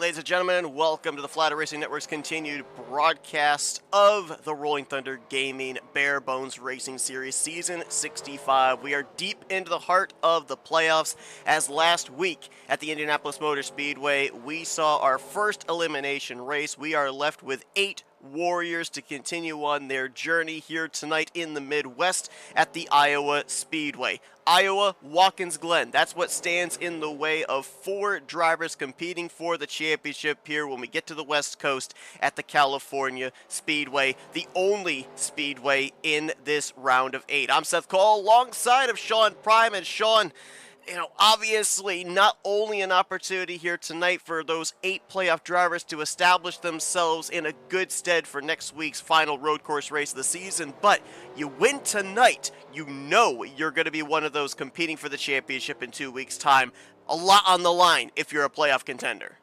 ladies and gentlemen, welcome to the Flatout Racing Network's continued broadcast of the Rolling Thunder Gaming Barebones Racing Series Season 65. We are deep into the heart of the playoffs, as last week at the Indianapolis Motor Speedway, we saw our first elimination race. We are left with 8 Warriors to continue on their journey here tonight in the Midwest at the Iowa Speedway. Iowa, Watkins Glen, that's what stands in the way of 4 drivers competing for the championship here when we get to the West Coast at the California Speedway, the only speedway in this round of 8. I'm Seth Cole alongside of Sean Prime, and Sean, obviously not only an opportunity here tonight for those 8 playoff drivers to establish themselves in a good stead for next week's final road course race of the season, but you win tonight, you know you're going to be one of those competing for the championship in 2 weeks' time. A lot on the line if you're a playoff contender.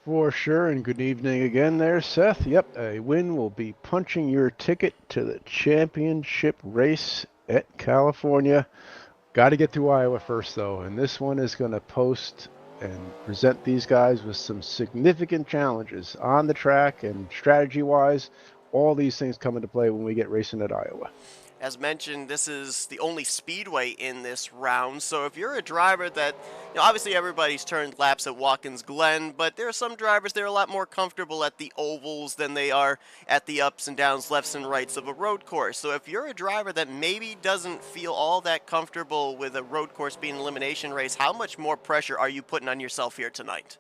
For sure, and good evening again there, Seth. Yep, a win will be punching your ticket to the championship race at California. Got to get through Iowa first, though, and this one is going to post and present these guys with some significant challenges on the track and strategy-wise. All these things come into play when we get racing at Iowa. As mentioned, this is the only speedway in this round, so if you're a driver that, obviously everybody's turned laps at Watkins Glen, but there are some drivers that are a lot more comfortable at the ovals than they are at the ups and downs, lefts and rights of a road course. So if you're a driver that maybe doesn't feel all that comfortable with a road course being an elimination race, how much more pressure are you putting on yourself here tonight?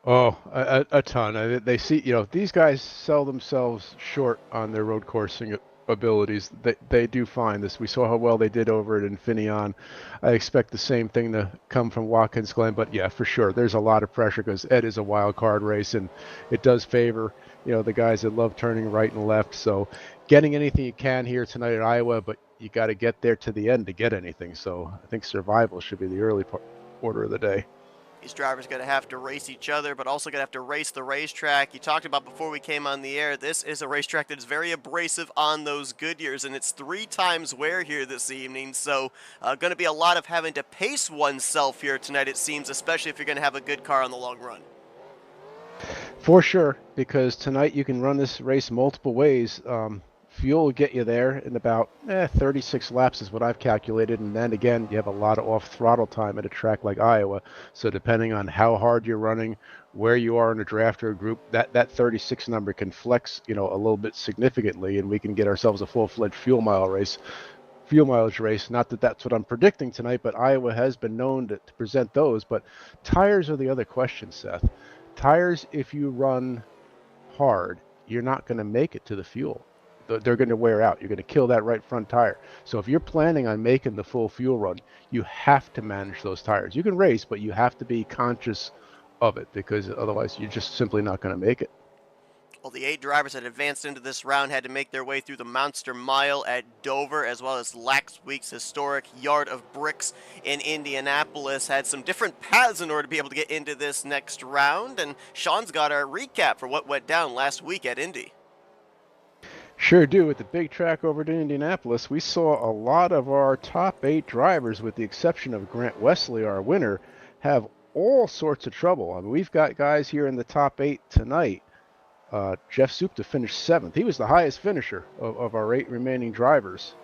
Oh, a ton. They see, these guys sell themselves short on their road coursing abilities. They do find this. We saw how well they did over at Infineon. I expect the same thing to come from Watkins Glen, but yeah, for sure, there's a lot of pressure because Ed is a wild card race, and it does favor, the guys that love turning right and left. So getting anything you can here tonight at Iowa, but you got to get there to the end to get anything. So I think survival should be the early order of the day. These drivers are going to have to race each other, but also going to have to race the racetrack. You talked about before we came on the air, this is a racetrack that is very abrasive on those Goodyears, and it's 3 times wear here this evening, so going to be a lot of having to pace oneself here tonight, it seems, especially if you're going to have a good car on the long run. For sure, because tonight you can run this race multiple ways. Fuel will get you there in about 36 laps is what I've calculated, and then again you have a lot of off throttle time at a track like Iowa, so depending on how hard you're running, where you are in a draft or a group, that 36 number can flex a little bit significantly, and we can get ourselves a full-fledged fuel mileage race. Not that that's what I'm predicting tonight, but Iowa has been known to present those. But tires are the other question, Seth. Tires, if you run hard, you're not going to make it to the fuel. They're going to wear out. You're going to kill that right front tire. So if you're planning on making the full fuel run, you have to manage those tires. You can race, but you have to be conscious of it, because otherwise you're just simply not going to make it. Well, the 8 drivers that advanced into this round had to make their way through the Monster Mile at Dover, as well as last week's historic Yard of Bricks in Indianapolis. Had some different paths in order to be able to get into this next round, and Sean's got our recap for what went down last week at Indy. Sure do. At the big track over to Indianapolis, we saw a lot of our top 8 drivers, with the exception of Grant Wesley, our winner, have all sorts of trouble. I mean, we've got guys here in the top 8 tonight. Jeff Supta finished 7th. He was the highest finisher of our 8 remaining drivers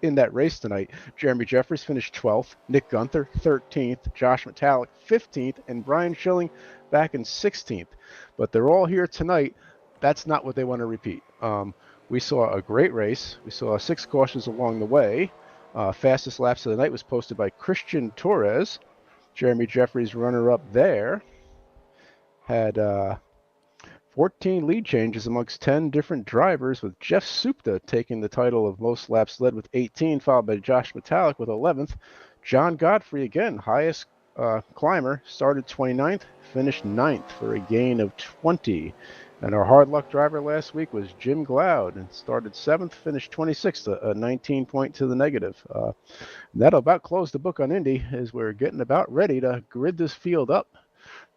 in that race tonight. Jeremy Jeffries finished 12th, Nick Gunther 13th, Josh Metallic 15th, and Brian Schilling back in 16th. But they're all here tonight. That's not what they want to repeat. We saw a great race. We saw 6 cautions along the way. Fastest laps of the night was posted by Christian Torres. Jeremy Jeffries, runner-up there, had 14 lead changes amongst 10 different drivers, with Jeff Supta taking the title of most laps led with 18, followed by Josh Metallic with 11th. John Godfrey, again, highest climber, started 29th, finished 9th for a gain of 20. And our hard luck driver last week was Jim Glaude, and started 7th, finished 26th, a 19 point to the negative. That'll about close the book on Indy, as we're getting about ready to grid this field up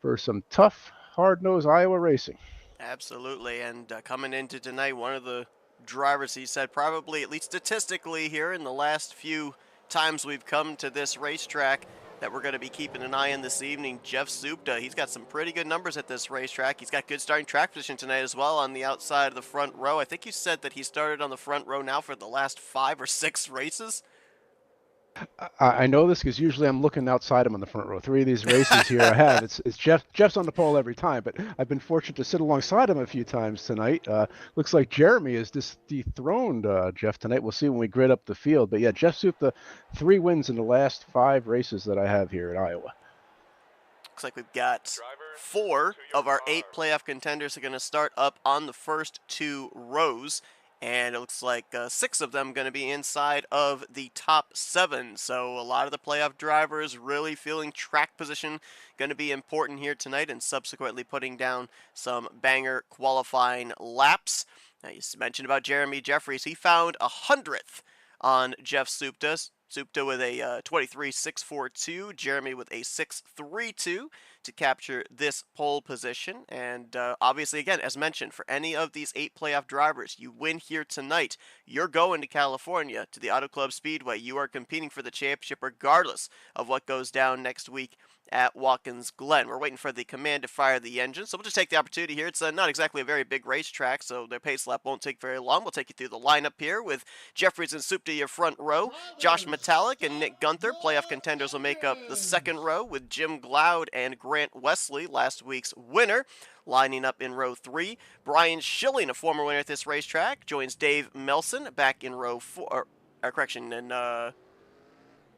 for some tough, hard-nosed Iowa racing. Absolutely, and coming into tonight, one of the drivers, he said, probably, at least statistically here in the last few times we've come to this racetrack, that we're going to be keeping an eye on this evening. Jeff Supta, he's got some pretty good numbers at this racetrack. He's got good starting track position tonight as well on the outside of the front row. I think you said that he started on the front row now for the last 5 or 6 races. I know this because usually I'm looking outside him on the front row. 3 of these races here I have. It's Jeff's on the pole every time, but I've been fortunate to sit alongside him a few times tonight. Looks like Jeremy is dethroned Jeff tonight. We'll see when we grid up the field. But yeah, Jeff Supta, 3 wins in the last 5 races that I have here at Iowa. Looks like we've got 4 of our 8 playoff contenders are going to start up on the first 2 rows. And it looks like 6 of them going to be inside of the top 7. So a lot of the playoff drivers really feeling track position going to be important here tonight, and subsequently putting down some banger qualifying laps. Now, you mentioned about Jeremy Jeffries. He found 100th on Jeff Supta. Supta with a 23.642, Jeremy with a 6.32 to capture this pole position. And obviously, again, as mentioned, for any of these 8 playoff drivers, you win here tonight, you're going to California to the Auto Club Speedway. You are competing for the championship regardless of what goes down next week at Watkins Glen. We're waiting for the command to fire the engine, so we'll just take the opportunity here. It's not exactly a very big racetrack, so the pace lap won't take very long. We'll take you through the lineup here with Jeffries and Supta your front row. Josh Metallic and Nick Gunther, playoff contenders, will make up the second row with Jim Glaude and Grant Wesley, last week's winner. Lining up in row 3, Brian Schilling, a former winner at this racetrack, joins Dave Melson back in row 4.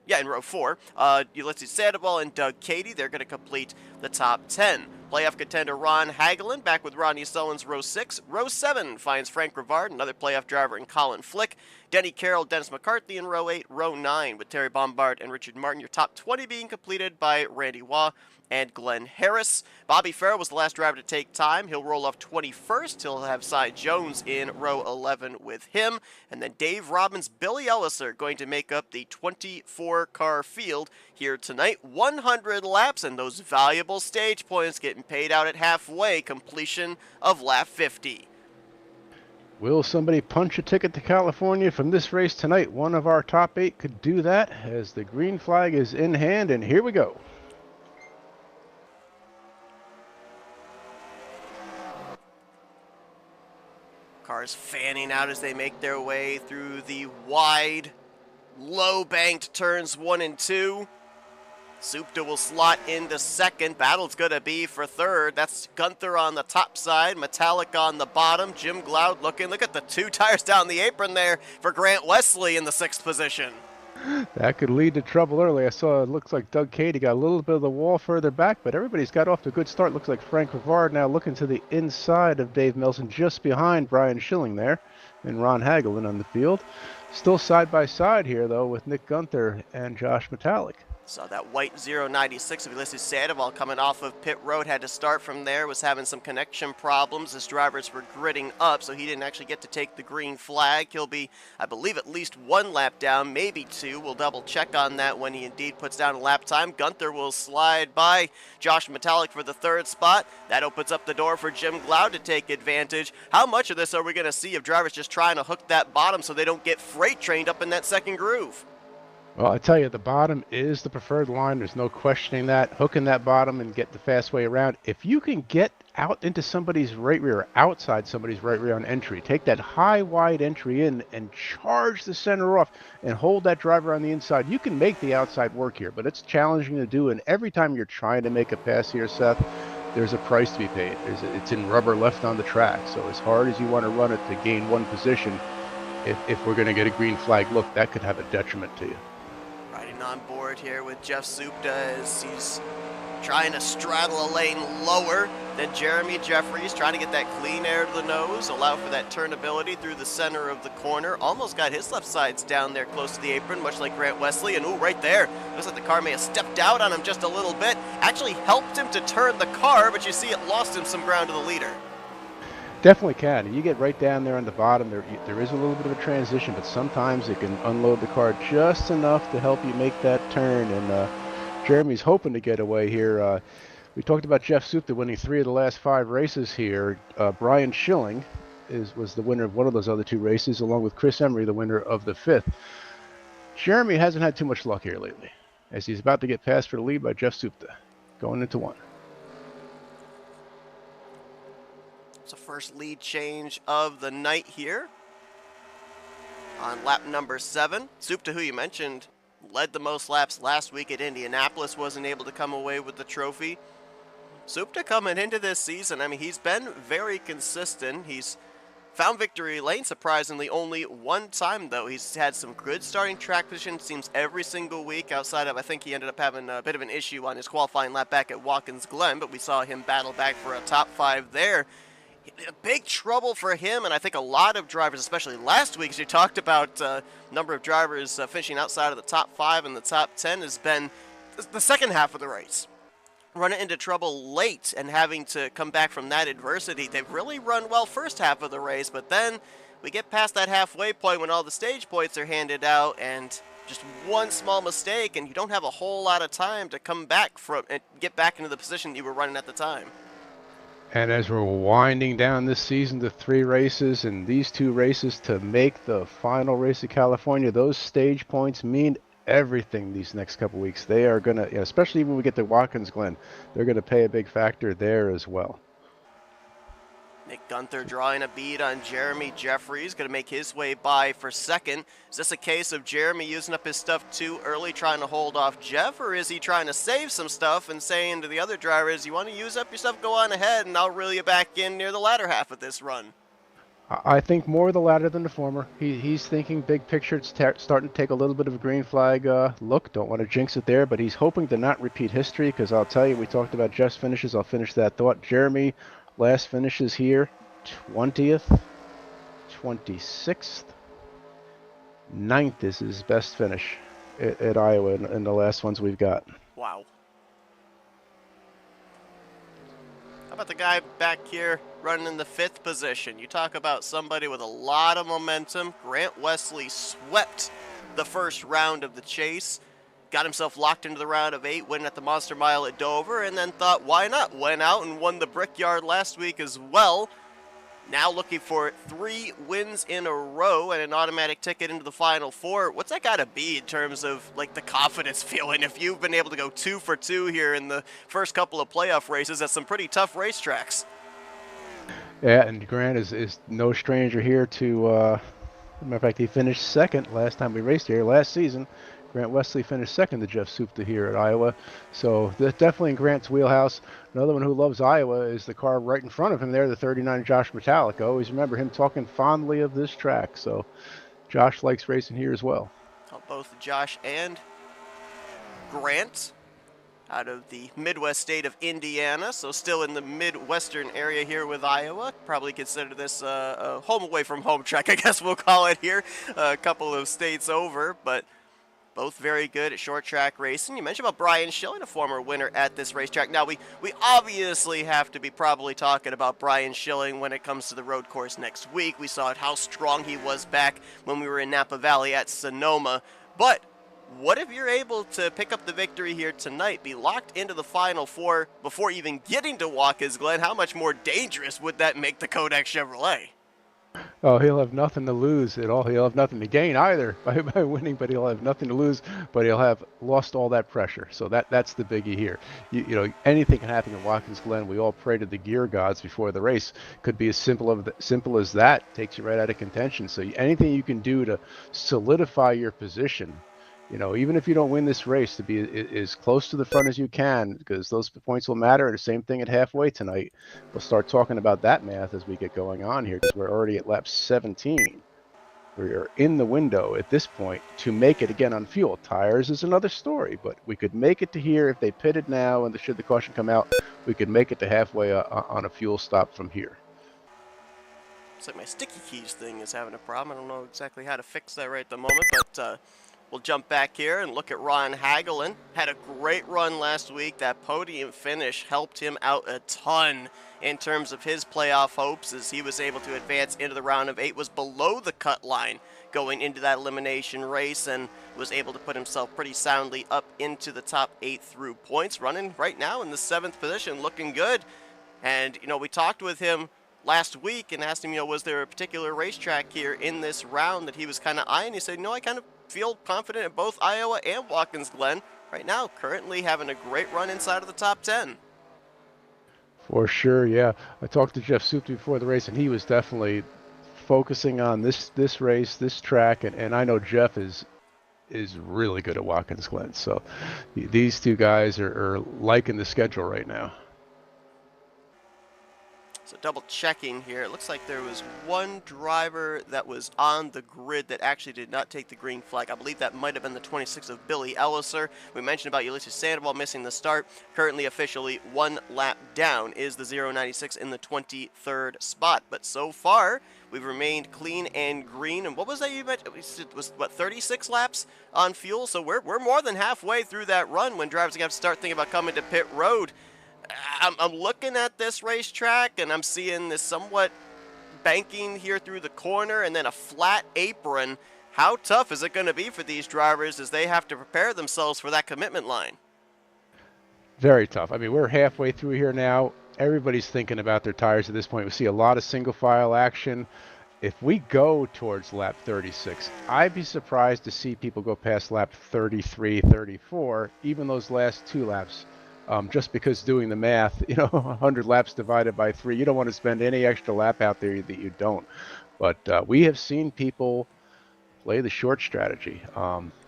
In row 4, Ulysses Sandoval and Doug Cady, they're going to complete the top 10. Playoff contender Ron Hagelin back with Rodney Sullins, row 6. Row 7 finds Frank Rivard, another playoff driver, and Colin Flick. Denny Carroll, Dennis McCarthy in row 8. Row 9 with Terry Bombard and Richard Martin. Your top 20 being completed by Randy Waugh and Glenn Harris. Bobby Farrell was the last driver to take time. He'll roll off 21st. He'll have Cy Jones in row 11 with him. And then Dave Robbins, Billy Ellis are going to make up the 24-car field here tonight. 100 laps, and those valuable stage points getting paid out at halfway, completion of lap 50. Will somebody punch a ticket to California from this race tonight? One of our top 8 could do that as the green flag is in hand, and here we go. Cars fanning out as they make their way through the wide, low-banked turns 1 and 2. Supta will slot into second. Battle's going to be for third. That's Gunther on the top side, Metallic on the bottom. Jim Glaude looking. Look at the 2 tires down the apron there for Grant Wesley in the 6th position. That could lead to trouble early. I saw it looks like Doug Cady got a little bit of the wall further back, but everybody's got off to a good start. Looks like Frank Rivard now looking to the inside of Dave Melson, just behind Brian Schilling there, and Ron Hagelin on the field. Still side by side here, though, with Nick Gunther and Josh Metallic. Saw that white 096 of Ulysses Sandoval coming off of pit road, had to start from there, was having some connection problems as drivers were gridding up, so he didn't actually get to take the green flag. He'll be, I believe, at least 1 lap down, maybe 2. We'll double check on that when he indeed puts down a lap time. Gunther will slide by Josh Metallic for the 3rd spot. That opens up the door for Jim Glaude to take advantage. How much of this are we going to see of drivers just trying to hook that bottom so they don't get freight trained up in that second groove? Well, I tell you, the bottom is the preferred line. There's no questioning that. Hooking that bottom and get the fast way around. If you can get out into somebody's right rear, outside somebody's right rear on entry, take that high, wide entry in and charge the center off and hold that driver on the inside, you can make the outside work here, but it's challenging to do. And every time you're trying to make a pass here, Seth, there's a price to be paid. It's in rubber left on the track. So as hard as you want to run it to gain 1 position, if we're going to get a green flag look, that could have a detriment to you. On board here with Jeff Supta as he's trying to straddle a lane lower than Jeremy Jeffries, trying to get that clean air to the nose, allow for that turnability through the center of the corner. Almost got his left sides down there close to the apron, much like Grant Wesley, and ooh, right there, looks like the car may have stepped out on him just a little bit. Actually helped him to turn the car, but you see it lost him some ground to the leader. Definitely can. You get right down there on the bottom, there is a little bit of a transition, but sometimes it can unload the car just enough to help you make that turn. And Jeremy's hoping to get away here. We talked about Jeff Supta winning 3 of the last 5 races here. Brian Schilling was the winner of one of those other 2 races, along with Chris Emery, the winner of the 5th. Jeremy hasn't had too much luck here lately. as he's about to get passed for the lead by Jeff Supta, going into one. It's the first lead change of the night here on lap number 7. Supta, who you mentioned, led the most laps last week at Indianapolis, wasn't able to come away with the trophy. Supta coming into this season, I mean, he's been very consistent. He's found victory lane, surprisingly, only one time, though. He's had some good starting track position, seems every single week, outside of, I think he ended up having a bit of an issue on his qualifying lap back at Watkins Glen, but we saw him battle back for a top 5 there. Big trouble for him, and I think a lot of drivers, especially last week, as you talked about number of drivers finishing outside of the top 5 and the top 10, has been the second half of the race. Running into trouble late and having to come back from that adversity. They've really run well first half of the race, but then we get past that halfway point when all the stage points are handed out, and just one small mistake, and you don't have a whole lot of time to come back from and get back into the position you were running at the time. And as we're winding down this season to 3 races and these 2 races to make the final race of California, those stage points mean everything these next couple weeks. They are going to, especially when we get to Watkins Glen, they're going to pay a big factor there as well. Nick Gunther drawing a bead on Jeremy Jeffries, going to make his way by for second. Is this a case of Jeremy using up his stuff too early, trying to hold off Jeff, or is he trying to save some stuff and saying to the other drivers, you want to use up your stuff, go on ahead, and I'll reel you back in near the latter half of this run? I think more the latter than the former. He's thinking big picture. It's starting to take a little bit of a green flag look. Don't want to jinx it there, but he's hoping to not repeat history, because I'll tell you, we talked about Jeff's finishes. I'll finish that thought. Jeremy, last finishes here, 20th, 26th, 9th is his best finish at Iowa in the last ones we've got. Wow. How about the guy back here running in the 5th position? You talk about somebody with a lot of momentum. Grant Wesley swept the first round of the chase, got himself locked into the round of 8, winning at the Monster Mile at Dover, and then thought, why not? Went out and won the Brickyard last week as well. Now looking for 3 wins in a row and an automatic ticket into the Final 4. What's that got to be in terms of like the confidence feeling if you've been able to go 2 for 2 here in the first couple of playoff races at some pretty tough racetracks? Yeah, and Grant is no stranger here to, as a matter of fact, he finished second last time we raced here last season. Grant Wesley finished second to Jeff Supta here at Iowa. So that's definitely in Grant's wheelhouse. Another one who loves Iowa is the car right in front of him there, the 39 Josh Metallic. I always remember him talking fondly of this track. So Josh likes racing here as well. Both Josh and Grant out of the Midwest state of Indiana, so still in the Midwestern area here with Iowa. Probably consider this a home away from home track, I guess we'll call it here, a couple of states over, but both very good at short track racing. You mentioned about Brian Schilling, a former winner at this racetrack. Now, we obviously have to be probably talking about Brian Schilling when it comes to the road course next week. We saw how strong he was back when we were in Napa Valley at Sonoma. But what if you're able to pick up the victory here tonight, be locked into the Final 4 before even getting to Watkins Glen? How much more dangerous would that make the Kodak Chevrolet? Oh, he'll have nothing to lose at all. He'll have nothing to gain either by winning, but he'll have nothing to lose, but he'll have lost all that pressure. So that's the biggie here. You know, anything can happen in Watkins Glen. We all pray to the gear gods before the race. Could be as simple as that. Takes you right out of contention. So anything you can do to solidify your position, you know, even if you don't win this race, to be as close to the front as you can, because those points will matter. The same thing at halfway tonight. We'll start talking about that math as we get going on here, because we're already at lap 17. We're in the window at this point to make it again on fuel. Tires is another story, but we could make it to here if they pitted now, and should the caution come out, we could make it to halfway on a fuel stop from here. Looks like my sticky keys thing is having a problem. I don't know exactly how to fix that right at the moment, but we'll jump back here and look at Ron Hagelin. Had a great run last week. That podium finish helped him out a ton in terms of his playoff hopes, as he was able to advance into the round of 8, was below the cut line going into that elimination race, and was able to put himself pretty soundly up into the top 8 through points, running right now in the 7th position, looking good. And, you know, we talked with him last week and asked him, you know, was there a particular racetrack here in this round that he was kind of eyeing? He said, no, I kind of feel confident at both Iowa and Watkins Glen. right now currently having a great run inside of the top 10. For sure, yeah. I talked to Jeff Soup before the race, and he was definitely focusing on this race, this track, and I know Jeff is really good at Watkins Glen. So these two guys are liking the schedule right now. So double checking here, it looks like there was one driver that was on the grid that actually did not take the green flag. I believe that might have been the 26 of Billy Elliser. We mentioned about Ulysses Sandoval missing the start. Currently officially one lap down is the 096 in the 23rd spot. But so far, we've remained clean and green. And what was that you mentioned? It was, what, 36 laps on fuel? So we're more than halfway through that run when drivers are going to start thinking about coming to pit road. I'm looking at this racetrack, and I'm seeing this somewhat banking here through the corner and then a flat apron. How tough is it going to be for these drivers as they have to prepare themselves for that commitment line? Very tough. I mean, we're halfway through here now. Everybody's thinking about their tires at this point. We see a lot of single file action. If we go towards lap 36, I'd be surprised to see people go past lap 33, 34, even those last two laps. Just because doing the math, 100 laps divided by 3, you don't want to spend any extra lap out there that you don't. But we have seen people play the short strategy.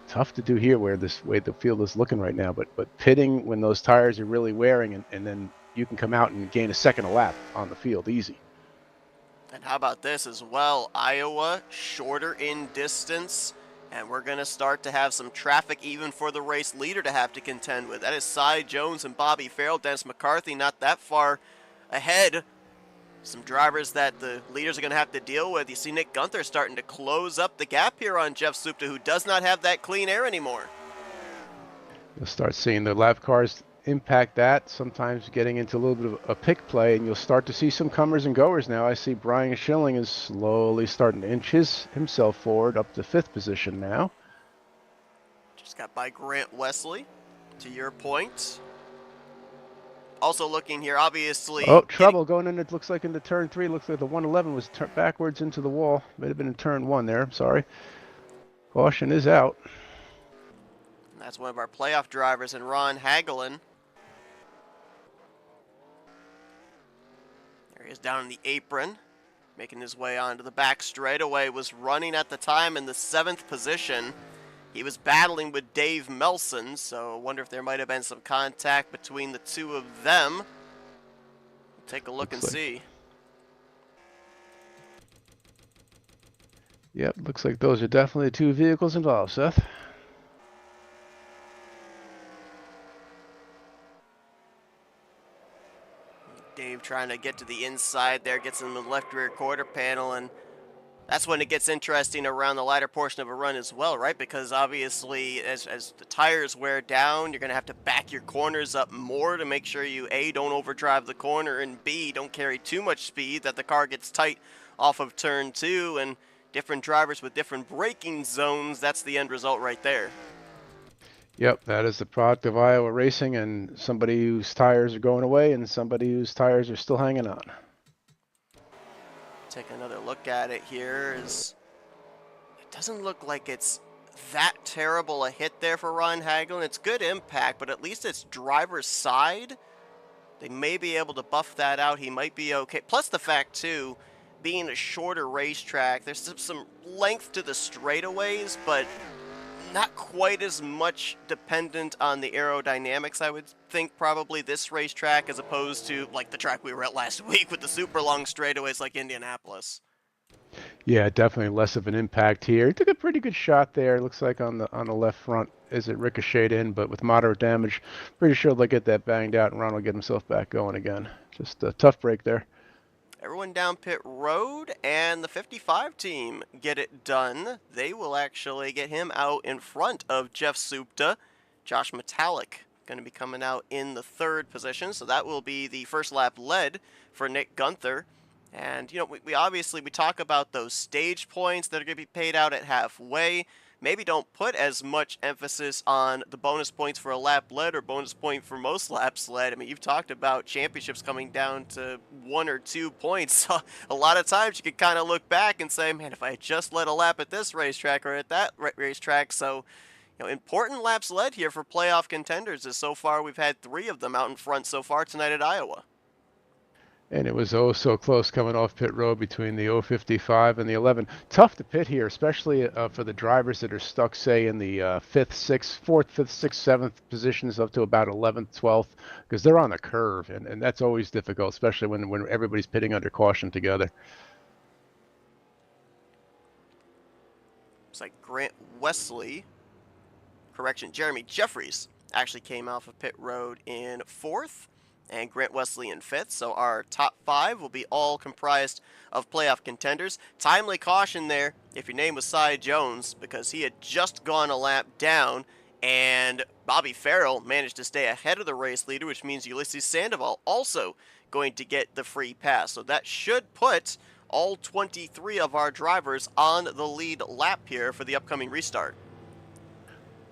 Tough to do here where this way the field is looking right now, but pitting when those tires are really wearing, and then you can come out and gain a second a lap on the field easy. And how about this as well? Iowa, shorter in distance. And we're going to start to have some traffic even for the race leader to have to contend with. That is Cy Jones and Bobby Farrell. Dennis McCarthy not that far ahead. Some drivers that the leaders are going to have to deal with. You see Nick Gunther starting to close up the gap here on Jeff Supta, who does not have that clean air anymore. You'll start seeing the lap cars impact that, sometimes getting into a little bit of a pick play, and you'll start to see some comers and goers now. I see Brian Schilling is slowly starting to inch himself forward up to 5th position now. Just got by Grant Wesley, to your point. Also looking here, obviously... Oh, trouble going in, it looks like into turn 3. Looks like the 111 was backwards into the wall. May have been in turn 1 there, I'm sorry. Caution is out. That's one of our playoff drivers in Ron Hagelin. There he is down in the apron, making his way onto the back straightaway. Was running at the time in the 7th position. He was battling with Dave Melson, so I wonder if there might have been some contact between the two of them. We'll take a look and see. Yep, looks like those are definitely 2 vehicles involved, Seth. Dave trying to get to the inside there, gets in the left rear quarter panel, and that's when it gets interesting around the lighter portion of a run as well, right? Because obviously, as the tires wear down, you're going to have to back your corners up more to make sure you, A, don't overdrive the corner, and B, don't carry too much speed that the car gets tight off of turn 2, and different drivers with different braking zones, that's the end result right there. Yep, that is the product of Iowa racing, and somebody whose tires are going away and somebody whose tires are still hanging on. Take another look at it here. It doesn't look like it's that terrible a hit there for Ron Hagelin. It's good impact, but at least it's driver's side. They may be able to buff that out. He might be okay. Plus the fact, too, being a shorter racetrack, there's some length to the straightaways, but not quite as much dependent on the aerodynamics, I would think, probably this racetrack, as opposed to like the track we were at last week with the super long straightaways like Indianapolis. Yeah, definitely less of an impact here. He took a pretty good shot there. It looks like on the left front as it ricocheted in, but with moderate damage. Pretty sure they'll get that banged out and Ron will get himself back going again. Just a tough break there. Everyone down pit road, and the 55 team get it done. They will actually get him out in front of Jeff Supta. Josh Metallic going to be coming out in the 3rd position, so that will be the first lap led for Nick Gunther. And, we obviously talk about those stage points that are going to be paid out at halfway. Maybe don't put as much emphasis on the bonus points for a lap led or bonus point for most laps led. I mean, you've talked about championships coming down to 1 or 2 points. So a lot of times you could kind of look back and say, man, if I had just led a lap at this racetrack or at that racetrack. So, important laps led here for playoff contenders, as so far we've had 3 of them out in front so far tonight at Iowa. And it was oh so close coming off pit road between the 055 and the 11. Tough to pit here, especially for the drivers that are stuck, say, in the 5th, 6th, 4th, 5th, 6th, 7th positions up to about 11th, 12th, because they're on the curve, and that's always difficult, especially when everybody's pitting under caution together. It's like Jeremy Jeffries actually came off of pit road in 4th, and Grant Wesley in 5th. So our top 5 will be all comprised of playoff contenders. Timely caution there if your name was Cy Jones, because he had just gone a lap down, and Bobby Farrell managed to stay ahead of the race leader, which means Ulysses Sandoval also going to get the free pass. So that should put all 23 of our drivers on the lead lap here for the upcoming restart.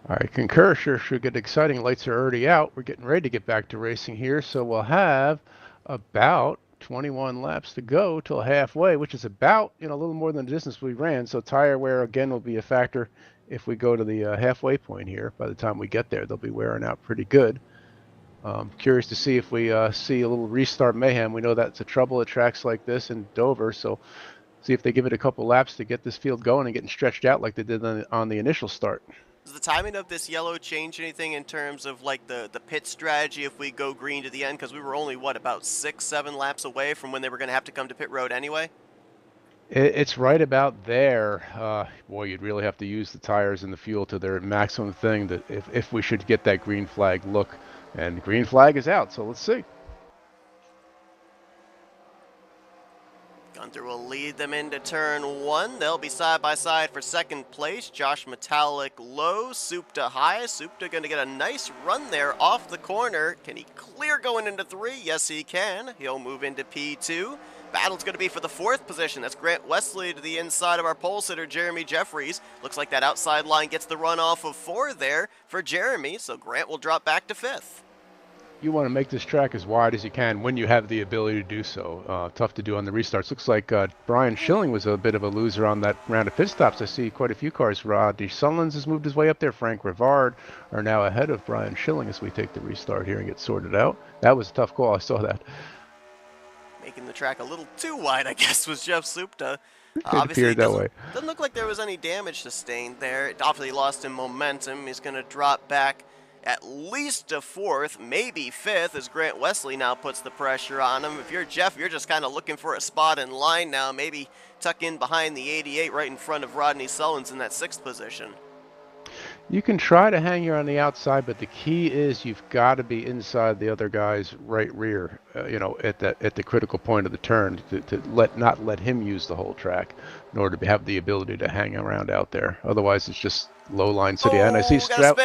All right, concur. Sure should get exciting. Lights are already out. We're getting ready to get back to racing here. So we'll have about 21 laps to go till halfway, which is about, a little more than the distance we ran. So tire wear, again, will be a factor if we go to the halfway point here. By the time we get there, they'll be wearing out pretty good. Curious to see if we see a little restart mayhem. We know that's a trouble at tracks like this in Dover. So see if they give it a couple laps to get this field going and getting stretched out like they did on the initial start. Does the timing of this yellow change anything in terms of like the pit strategy if we go green to the end? Because we were only, about 6-7 laps away from when they were going to have to come to pit road anyway? It's right about there. Boy, you'd really have to use the tires and the fuel to their maximum thing that if we should get that green flag look. And the green flag is out, so let's see. Gunther will lead them into turn 1. They'll be side by side for second place. Josh Metallic low, Supta high. Supta going to get a nice run there off the corner. Can he clear going into 3? Yes, he can. He'll move into P2. Battle's going to be for the 4th position. That's Grant Wesley to the inside of our pole sitter, Jeremy Jeffries. Looks like that outside line gets the run off of 4 there for Jeremy, so Grant will drop back to 5th. You want to make this track as wide as you can when you have the ability to do so. Tough to do on the restarts. Looks like Brian Schilling was a bit of a loser on that round of pit stops. I see quite a few cars. Rodney Sullins has moved his way up there. Frank Rivard are now ahead of Brian Schilling as we take the restart here and get sorted out. That was a tough call. I saw that. Making the track a little too wide, I guess, was Jeff Supta. It appeared that way. Doesn't look like there was any damage sustained there. It obviously lost in momentum. He's going to drop back at least to 4th, maybe 5th, as Grant Wesley now puts the pressure on him. If you're Jeff, you're just kind of looking for a spot in line now, maybe tuck in behind the 88 right in front of Rodney Sullins in that 6th position. You can try to hang here on the outside, but the key is you've got to be inside the other guy's right rear, at the critical point of the turn to not let him use the whole track in order to have the ability to hang around out there. Otherwise, it's just low line city. And I see Strout.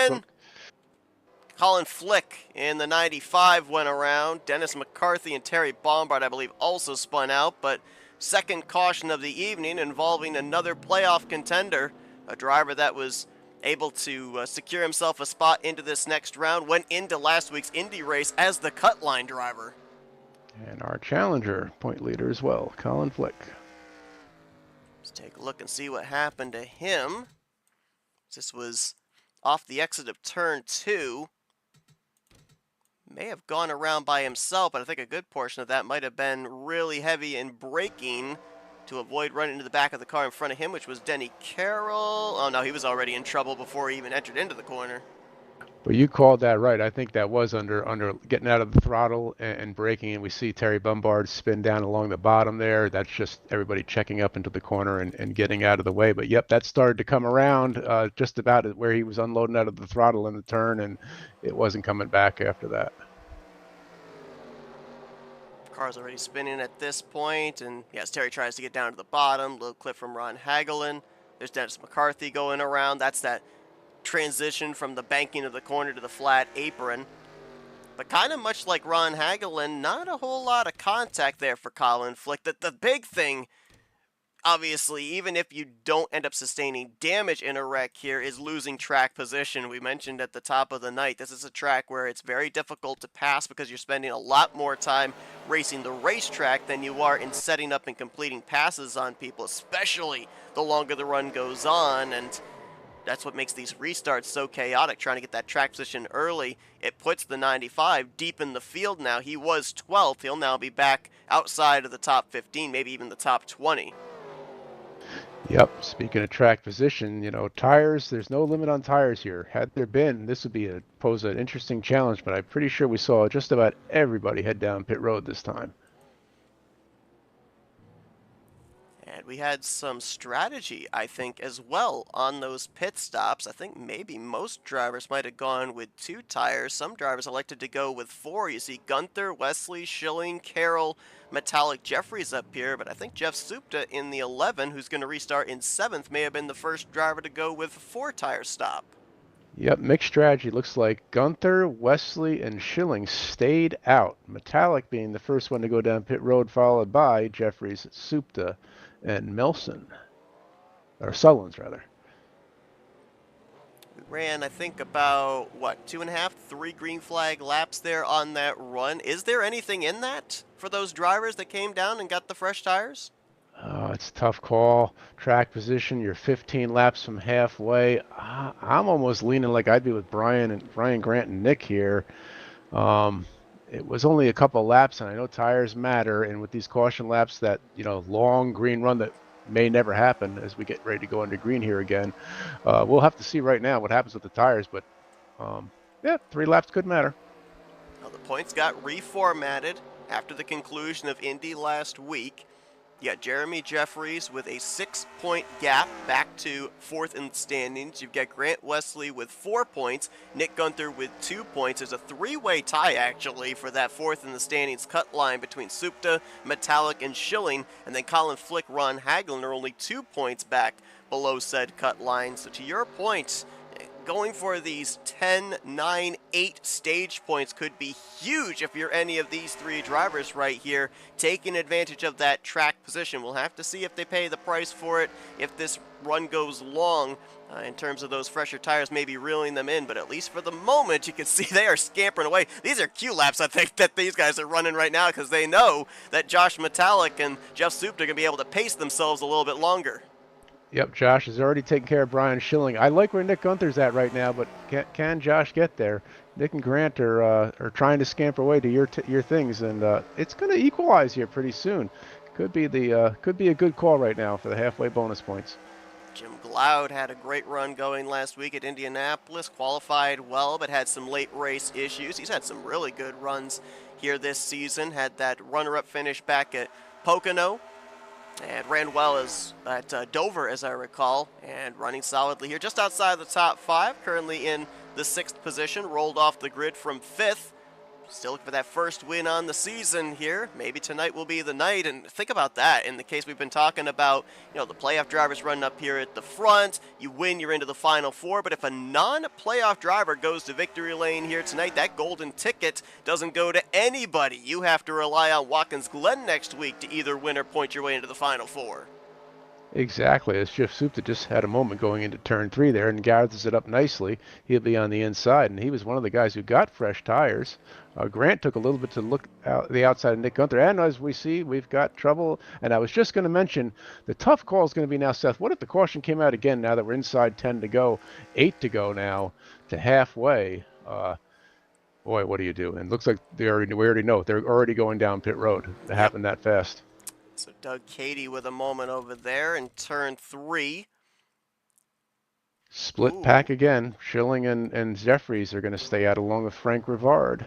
Colin Flick in the 95 went around. Dennis McCarthy and Terry Bombard, I believe, also spun out. But second caution of the evening involving another playoff contender, a driver that was able to secure himself a spot into this next round, went into last week's Indy race as the cut line driver. And our challenger, point leader as well, Colin Flick. Let's take a look and see what happened to him. This was off the exit of turn 2. May have gone around by himself, but I think a good portion of that might have been really heavy in braking to avoid running into the back of the car in front of him, which was Denny Carroll. Oh no, he was already in trouble before he even entered into the corner. But you called that right. I think that was under getting out of the throttle and braking, and we see Terry Bombard spin down along the bottom there. That's just everybody checking up into the corner and getting out of the way. But yep, that started to come around just about where he was unloading out of the throttle in the turn, and it wasn't coming back after that. Car's already spinning at this point, and yes, Terry tries to get down to the bottom. Little clip from Ron Hagelin. There's Dennis McCarthy going around. That's that transition from the banking of the corner to the flat apron. But kind of much like Ron Hagelin, not a whole lot of contact there for Colin Flick. The big thing, obviously, even if you don't end up sustaining damage in a wreck here, is losing track position. We mentioned at the top of the night, this is a track where it's very difficult to pass because you're spending a lot more time racing the racetrack than you are in setting up and completing passes on people, especially the longer the run goes on. And that's what makes these restarts so chaotic, trying to get that track position early. It puts the 95 deep in the field now. He was 12th. He'll now be back outside of the top 15, maybe even the top 20. Yep, speaking of track position, tires, there's no limit on tires here. Had there been, this would pose an interesting challenge, but I'm pretty sure we saw just about everybody head down pit road this time. And we had some strategy, I think, as well on those pit stops. I think maybe most drivers might have gone with 2 tires. Some drivers elected to go with 4. You see Gunther, Wesley, Schilling, Carroll, Metallic, Jeffries up here, but I think Jeff Supta in the 11, who's going to restart in 7th, may have been the first driver to go with a 4-tire stop. Yep, mixed strategy. Looks like Gunther, Wesley, and Schilling stayed out. Metallic being the first one to go down pit road, followed by Jeffries, Supta, and Melson. Or Sullins, rather. We ran, I think, about, 2.5, 3 green flag laps there on that run. Is there anything in that for those drivers that came down and got the fresh tires? It's a tough call. Track position, you're 15 laps from halfway. I'm almost leaning like I'd be with Brian Grant and Nick here. It was only a couple laps, and I know tires matter. And with these caution laps, that long green run that may never happen as we get ready to go under green here again. We'll have to see right now what happens with the tires, but yeah, 3 laps could matter. Well, the points got reformatted after the conclusion of Indy last week. You got Jeremy Jeffries with a 6-point gap back to 4th in the standings. You've got Grant Wesley with 4 points, Nick Gunther with 2 points. There's a 3-way tie, actually, for that 4th in the standings cut line between Supta, Metallic, and Schilling. And then Colin Flick, Ron Hagelin are only 2 points back below said cut line. So to your point, going for these 10, 9, 8 stage points could be huge if you're any of these 3 drivers right here, taking advantage of that track position. We'll have to see if they pay the price for it, if this run goes long in terms of those fresher tires, maybe reeling them in, but at least for the moment, you can see they are scampering away. These are Q laps, I think, that these guys are running right now because they know that Josh Metallic and Jeff Supta are going to be able to pace themselves a little bit longer. Yep, Josh has already taken care of Brian Schilling. I like where Nick Gunther's at right now, but can Josh get there? Nick and Grant are trying to scamper away to your things, and it's going to equalize here pretty soon. Could be a good call right now for the halfway bonus points. Jim Glaude had a great run going last week at Indianapolis, qualified well, but had some late race issues. He's had some really good runs here this season, had that runner-up finish back at Pocono, and ran well at Dover, as I recall, and running solidly here, just outside the top 5, currently in the 6th position, rolled off the grid from 5th. Still looking for that first win on the season here. Maybe tonight will be the night, and think about that in the case we've been talking about, the playoff drivers running up here at the front. You win, you're into the Final Four, but if a non-playoff driver goes to victory lane here tonight, that golden ticket doesn't go to anybody. You have to rely on Watkins Glen next week to either win or point your way into the Final Four. Exactly, as Jeff Supta just had a moment going into turn 3 there and gathers it up nicely. He'll be on the inside, and he was one of the guys who got fresh tires. Grant took a little bit to look out the outside of Nick Gunther, and as we see, we've got trouble. And I was just going to mention, the tough call is going to be now, Seth, what if the caution came out again now that we're inside 10 to go, 8 to go now to halfway? Boy, what do you do? And it looks like we already know they're already going down pit road. It happened that fast. So Doug Cady with a moment over there in turn 3. Split pack again. Schilling and Jeffries are going to stay out along with Frank Rivard.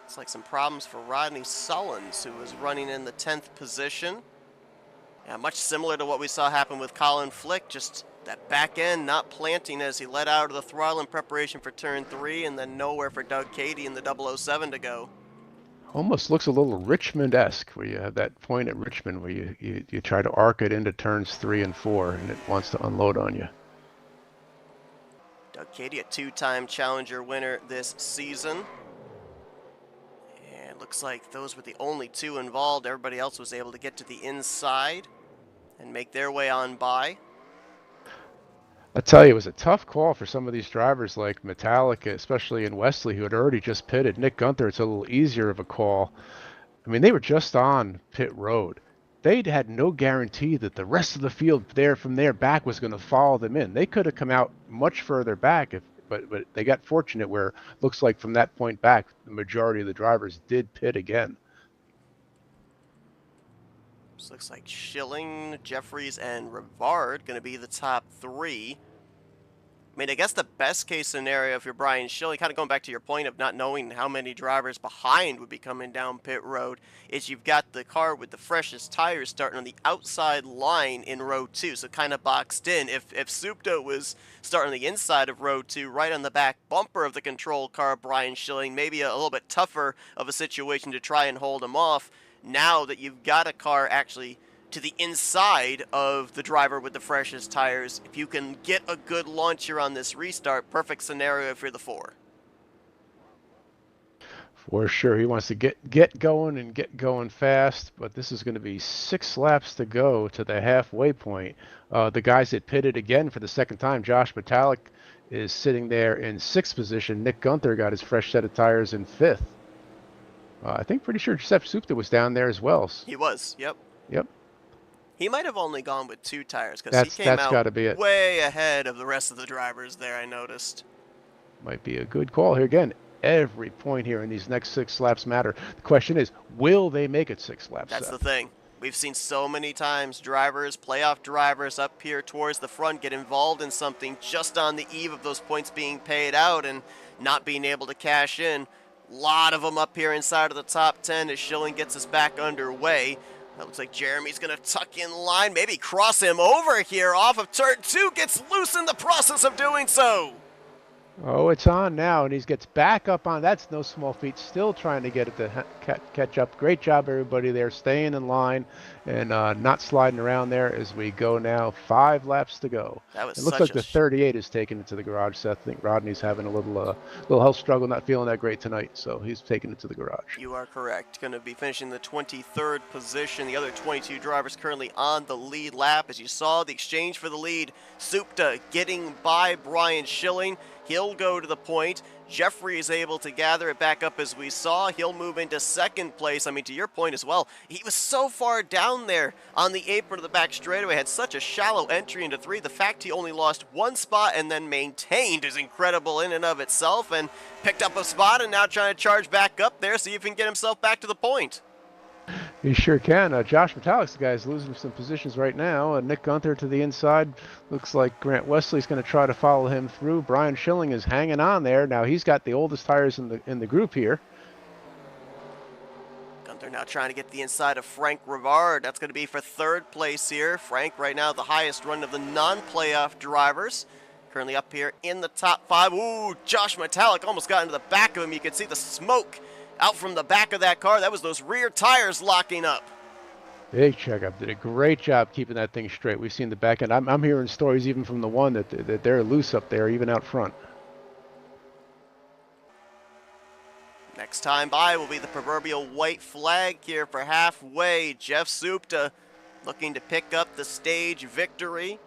It's like some problems for Rodney Sullins, who was running in the 10th position. Yeah, much similar to what we saw happen with Colin Flick, just that back end not planting as he let out of the throttle in preparation for turn 3, and then nowhere for Doug Cady in the 007 to go. Almost looks a little Richmond-esque, where you have that point at Richmond where you try to arc it into turns 3 and 4, and it wants to unload on you. Doug Cady, a 2-time Challenger winner this season. And looks like those were the only 2 involved. Everybody else was able to get to the inside and make their way on by. I tell you, it was a tough call for some of these drivers like Metallica, especially in Wesley, who had already just pitted. Nick Gunther, it's a little easier of a call. I mean, they were just on pit road. they had no guarantee that the rest of the field there from their back was going to follow them in. They could have come out much further back, but they got fortunate where looks like from that point back, the majority of the drivers did pit again. This looks like Schilling, Jeffries, and Rivard going to be the top three. I mean, I guess the best case scenario if you're Brian Schilling, kind of going back to your point of not knowing how many drivers behind would be coming down pit road, is you've got the car with the freshest tires starting on the outside line in row 2, so kind of boxed in. If Supta was starting on the inside of row 2, right on the back bumper of the control car, Brian Schilling, maybe a little bit tougher of a situation to try and hold him off. Now that you've got a car actually to the inside of the driver with the freshest tires, if you can get a good launch here on this restart, perfect scenario if you're the 4. For sure, he wants to get going and get going fast, but this is going to be 6 laps to go to the halfway point. The guys that pitted again for the second time, Josh Metallic is sitting there in 6th position. Nick Gunther got his fresh set of tires in 5th. I think pretty sure Giuseppe Supta was down there as well. He was, yep. Yep. He might have only gone with 2 tires because he came that's out gotta be it. way ahead of the rest of the drivers there, I noticed. Might be a good call here. Again, every point here in these next 6 laps matter. The question is, will they make it 6 laps? That's the thing. We've seen so many times drivers, playoff drivers up here towards the front get involved in something just on the eve of those points being paid out and not being able to cash in. A lot of them up here inside of the top 10 as Schilling gets us back underway. That looks like Jeremy's going to tuck in line, maybe cross him over here off of turn 2, gets loose in the process of doing so. Oh, it's on now, and he gets back up on. That's no small feat. Still trying to get it to catch up. Great job, everybody there, staying in line and not sliding around there as we go now. 5 laps to go. That was it looks like the 38 is taking it to the garage. So I think Rodney's having a little health struggle, not feeling that great tonight, so he's taking it to the garage. You are correct. Going to be finishing the 23rd position. The other 22 drivers currently on the lead lap. As you saw, the exchange for the lead. Supta getting by Brian Schilling. He'll go to the point. Jeffrey is able to gather it back up as we saw. He'll move into 2nd place. I mean, to your point as well, he was so far down there on the apron of the back straightaway, had such a shallow entry into 3. The fact he only lost 1 spot and then maintained is incredible in and of itself, and picked up a spot and now trying to charge back up there, see if he can get himself back to the point. He sure can. Josh Metallic's the guy is losing some positions right now. Nick Gunther to the inside. Looks like Grant Wesley's going to try to follow him through. Brian Schilling is hanging on there. Now he's got the oldest tires in the group here. Gunther now trying to get the inside of Frank Rivard. That's going to be for 3rd place here. Frank right now the highest run of the non-playoff drivers. Currently up here in the top 5. Ooh, Josh Metallic almost got into the back of him. You can see the smoke out from the back of that car. That was those rear tires locking up. Big checkup. Did a great job keeping that thing straight. We've seen the back end. I'm hearing stories even from the one that they're loose up there, even out front. Next time by will be the proverbial white flag here for halfway. Jeff Supta looking to pick up the stage victory,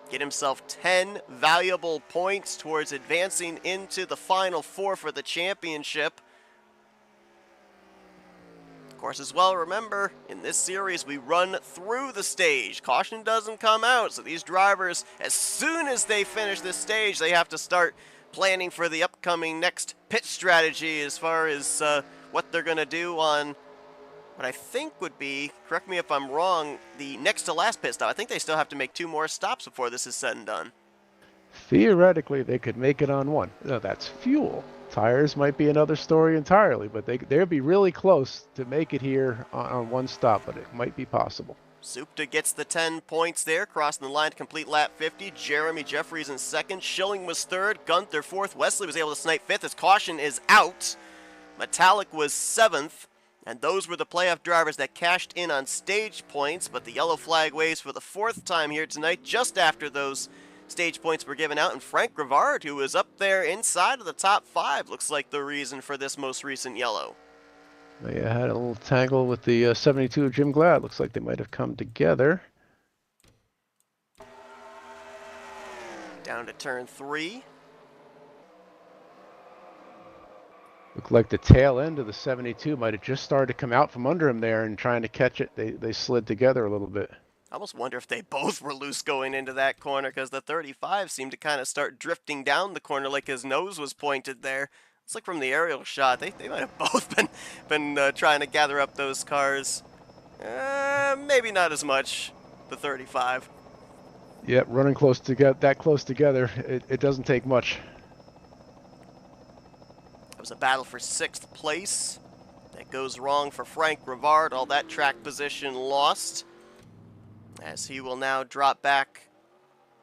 get himself 10 valuable points towards advancing into the Final 4 for the championship. Of course, as well, remember, in this series, we run through the stage. Caution doesn't come out, so these drivers, as soon as they finish this stage, they have to start planning for the upcoming next pit strategy as far as what they're going to do on what I think would be, correct me if I'm wrong, the next to last pit stop. I think they still have to make 2 more stops before this is said and done. Theoretically, they could make it on 1. No, that's fuel. Tires might be another story entirely, but they'll be really close to make it here on 1 stop, but it might be possible. Supta gets the 10 points there, crossing the line to complete lap 50. Jeremy Jeffries in 2nd. Schilling was 3rd. Gunther 4th. Wesley was able to snipe 5th as caution is out. Metallic was 7th. And those were the playoff drivers that cashed in on stage points, but the yellow flag waves for the 4th time here tonight, just after those stage points were given out, and Frank Rivard, who was up there inside of the top 5, looks like the reason for this most recent yellow. They had a little tangle with the 72 of Jim Glad. Looks like they might have come together. Down to turn 3. Looked like the tail end of the 72 might have just started to come out from under him there, and trying to catch it, they slid together a little bit. I almost wonder if they both were loose going into that corner, because the 35 seemed to kind of start drifting down the corner like his nose was pointed there. It's like from the aerial shot, they might have both been trying to gather up those cars. Maybe not as much, the 35. Yep, running close together, that close together, it doesn't take much. It was a battle for 6th place. That goes wrong for Frank Rivard. All that track position lost, as he will now drop back,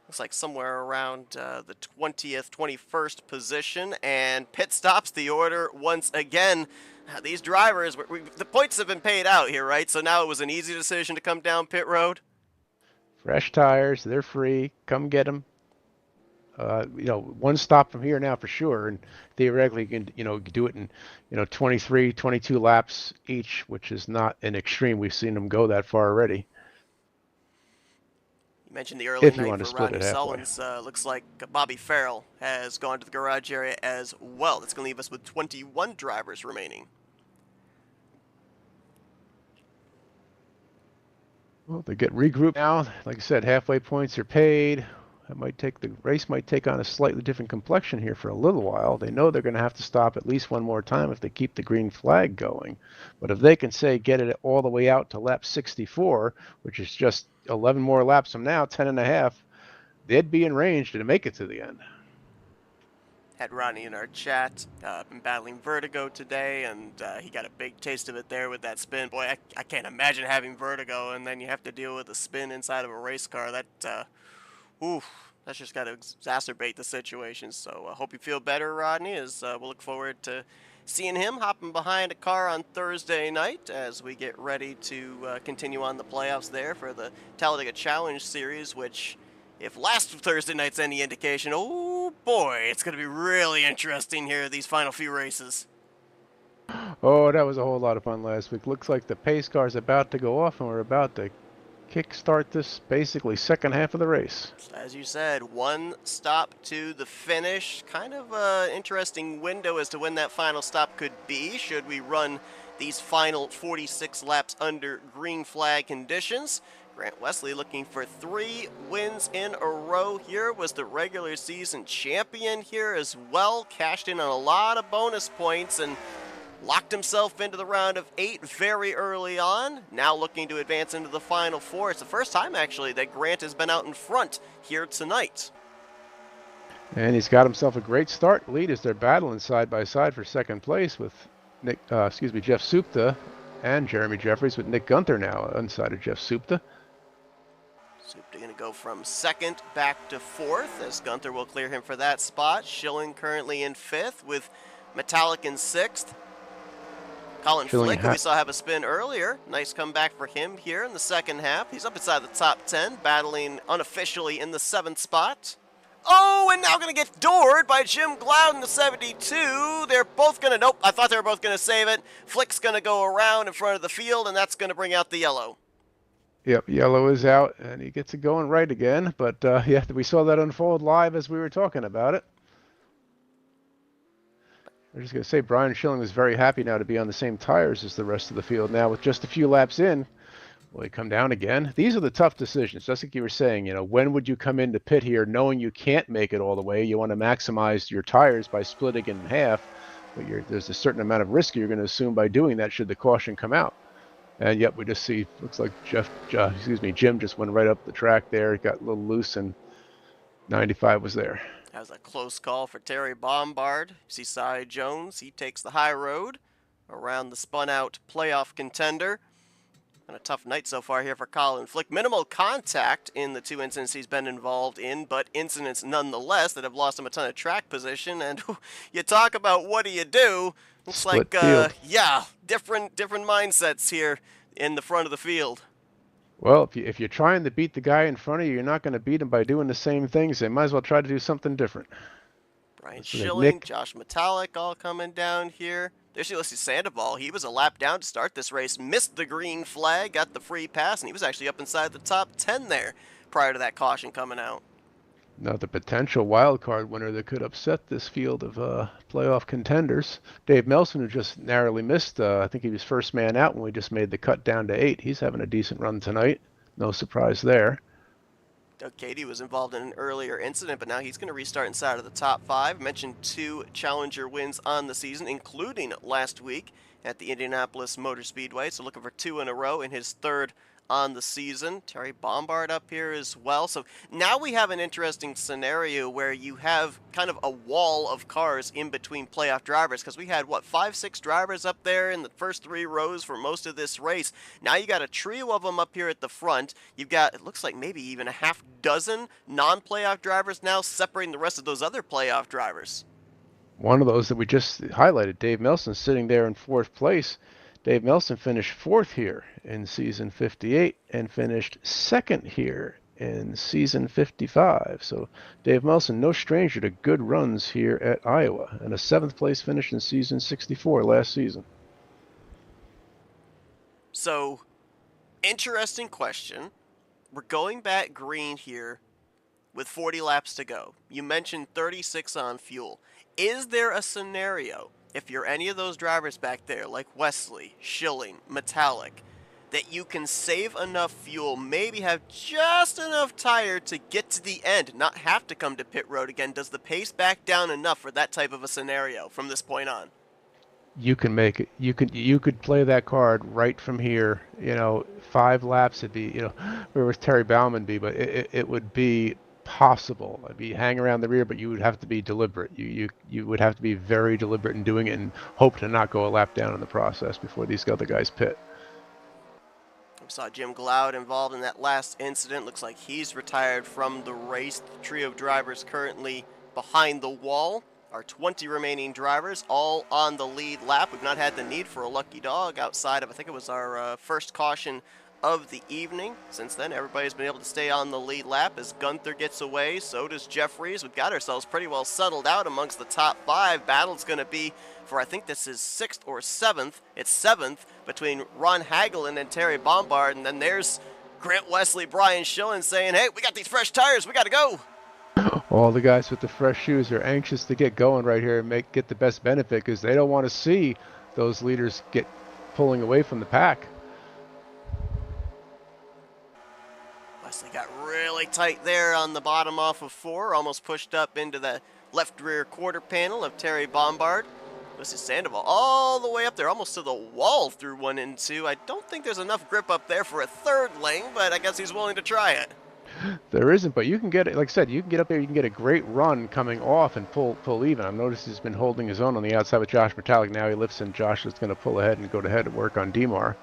looks like somewhere around the 20th, 21st position, and pit stops the order once again. These drivers, the points have been paid out here, right? So now it was an easy decision to come down pit road. Fresh tires, they're free. Come get them. One stop from here now for sure, and theoretically you can, do it in, 23, 22 laps each, which is not an extreme. We've seen them go that far already. You mentioned the early If you night want to for split Rodney it halfway. Sullins. Looks like Bobby Farrell has gone to the garage area as well. That's going to leave us with 21 drivers remaining. Well, they get regrouped now. Like I said, halfway points are paid. The race might take on a slightly different complexion here for a little while. They know they're going to have to stop at least one more time if they keep the green flag going. But if they can get it all the way out to lap 64, which is just 11 more laps from now, 10 and a half, they'd be in range to make it to the end. Had Ronnie in our chat, been battling vertigo today, and he got a big taste of it there with that spin. Boy, I can't imagine having vertigo, and then you have to deal with a spin inside of a race car. That's just got to exacerbate the situation. So I hope you feel better, Rodney, as we'll look forward to seeing him hopping behind a car on Thursday night as we get ready to continue on the playoffs there for the Talladega Challenge Series, which, if last Thursday night's any indication, oh boy, it's going to be really interesting here, these final few races. Oh, that was a whole lot of fun last week. Looks like the pace car's about to go off, and we're about to kickstart this basically second half of the race. As you said, one stop to the finish. Kind of an interesting window as to when that final stop could be, should we run these final 46 laps under green flag conditions. Grant Wesley looking for 3 wins in a row here, was the regular season champion here as well, cashed in on a lot of bonus points and locked himself into the round of 8 very early on. Now looking to advance into the final 4. It's the first time, actually, that Grant has been out in front here tonight. And he's got himself a great start lead as they're battling side by side for second place with Jeff Supta and Jeremy Jeffries, with Nick Gunther now inside of Jeff Supta. Supta going to go from second back to 4th, as Gunther will clear him for that spot. Schilling currently in 5th, with Metallic in 6th. Colin Flick, who we saw have a spin earlier. Nice comeback for him here in the second half. He's up inside the top 10, battling unofficially in the 7th spot. Oh, and now going to get doored by Jim Gloud in the 72. They're both going to, nope, I thought they were both going to save it. Flick's going to go around in front of the field, and that's going to bring out the yellow. Yep, yellow is out, and he gets it going right again. But, yeah, we saw that unfold live as we were talking about it. I'm just going to say Brian Schilling was very happy now to be on the same tires as the rest of the field. Now, with just a few laps in, will he come down again? These are the tough decisions. Just like you were saying, when would you come into pit here knowing you can't make it all the way? You want to maximize your tires by splitting it in half, but there's a certain amount of risk you're going to assume by doing that should the caution come out. And yep, we just see, looks like Jim just went right up the track there. It got a little loose, and 95 was there. That was a close call for Terry Bombard. You see Cy Jones, he takes the high road around the spun-out playoff contender. And a tough night so far here for Colin Flick. Minimal contact in the 2 incidents he's been involved in, but incidents nonetheless that have lost him a ton of track position. And you talk about what do you do? Looks Split like, field. yeah, different mindsets here in the front of the field. Well, if you're trying to beat the guy in front of you, you're not going to beat him by doing the same things. They might as well try to do something different. Brian Schilling, Josh Metallic all coming down here. There's Ulysses Sandoval. He was a lap down to start this race, missed the green flag, got the free pass, and he was actually up inside the top 10 there prior to that caution coming out. Another potential wild card winner that could upset this field of playoff contenders. Dave Melson, who just narrowly missed, I think he was first man out when we just made the cut down to 8. He's having a decent run tonight. No surprise there. Doug Cady was involved in an earlier incident, but now he's going to restart inside of the top 5. Mentioned 2 Challenger wins on the season, including last week at the Indianapolis Motor Speedway. So looking for 2 in a row in his 3rd on the season. Terry Bombard up here as well. So now we have an interesting scenario where you have kind of a wall of cars in between playoff drivers, because we had, what, 5-6 drivers up there in the first 3 rows for most of this race. Now you got a trio of them up here at the front. You've got, it looks like maybe even a half dozen non-playoff drivers now separating the rest of those other playoff drivers. One of those that we just highlighted, Dave Melson, sitting there in 4th place. Dave Melson finished 4th here in season 58 and finished 2nd here in season 55. So Dave Melson, no stranger to good runs here at Iowa, and a 7th place finish in season 64 last season. So, interesting question. We're going back green here with 40 laps to go. You mentioned 36 on fuel. Is there a scenario, if you're any of those drivers back there, like Wesley, Schilling, Metallic, that you can save enough fuel, maybe have just enough tire to get to the end, not have to come to pit road again? Does the pace back down enough for that type of a scenario from this point on? You can make it. You could play that card right from here. 5 laps would be, where would Terry Bauman be? But it would be possible. It'd be hang around the rear, but you would have to be deliberate. You would have to be very deliberate in doing it and hope to not go a lap down in the process before these other guys pit. We saw Jim Glaude involved in that last incident. Looks like he's retired from the race. The trio of drivers currently behind the wall. Our 20 remaining drivers all on the lead lap. We've not had the need for a lucky dog outside of, I think it was our first caution of the evening. Since then, everybody's been able to stay on the lead lap. As Gunther gets away, so does Jeffries. We've got ourselves pretty well settled out amongst the top 5. Battle's going to be for, I think this is 6th or 7th. It's 7th between Ron Hagelin and Terry Bombard. And then there's Grant Wesley, Brian Schilling saying, hey, we got these fresh tires. We got to go. All the guys with the fresh shoes are anxious to get going right here and get the best benefit, because they don't want to see those leaders get pulling away from the pack. Wesley got really tight there on the bottom off of 4, almost pushed up into the left rear quarter panel of Terry Bombard. This is Sandoval all the way up there, almost to the wall through 1 and 2. I don't think there's enough grip up there for a 3rd lane, but I guess he's willing to try it. There isn't, but you can get it. Like I said, you can get up there. You can get a great run coming off and pull even. I've noticed he's been holding his own on the outside with Josh Metallic. Now he lifts, and Josh is going to pull ahead and go to head and work on Demar.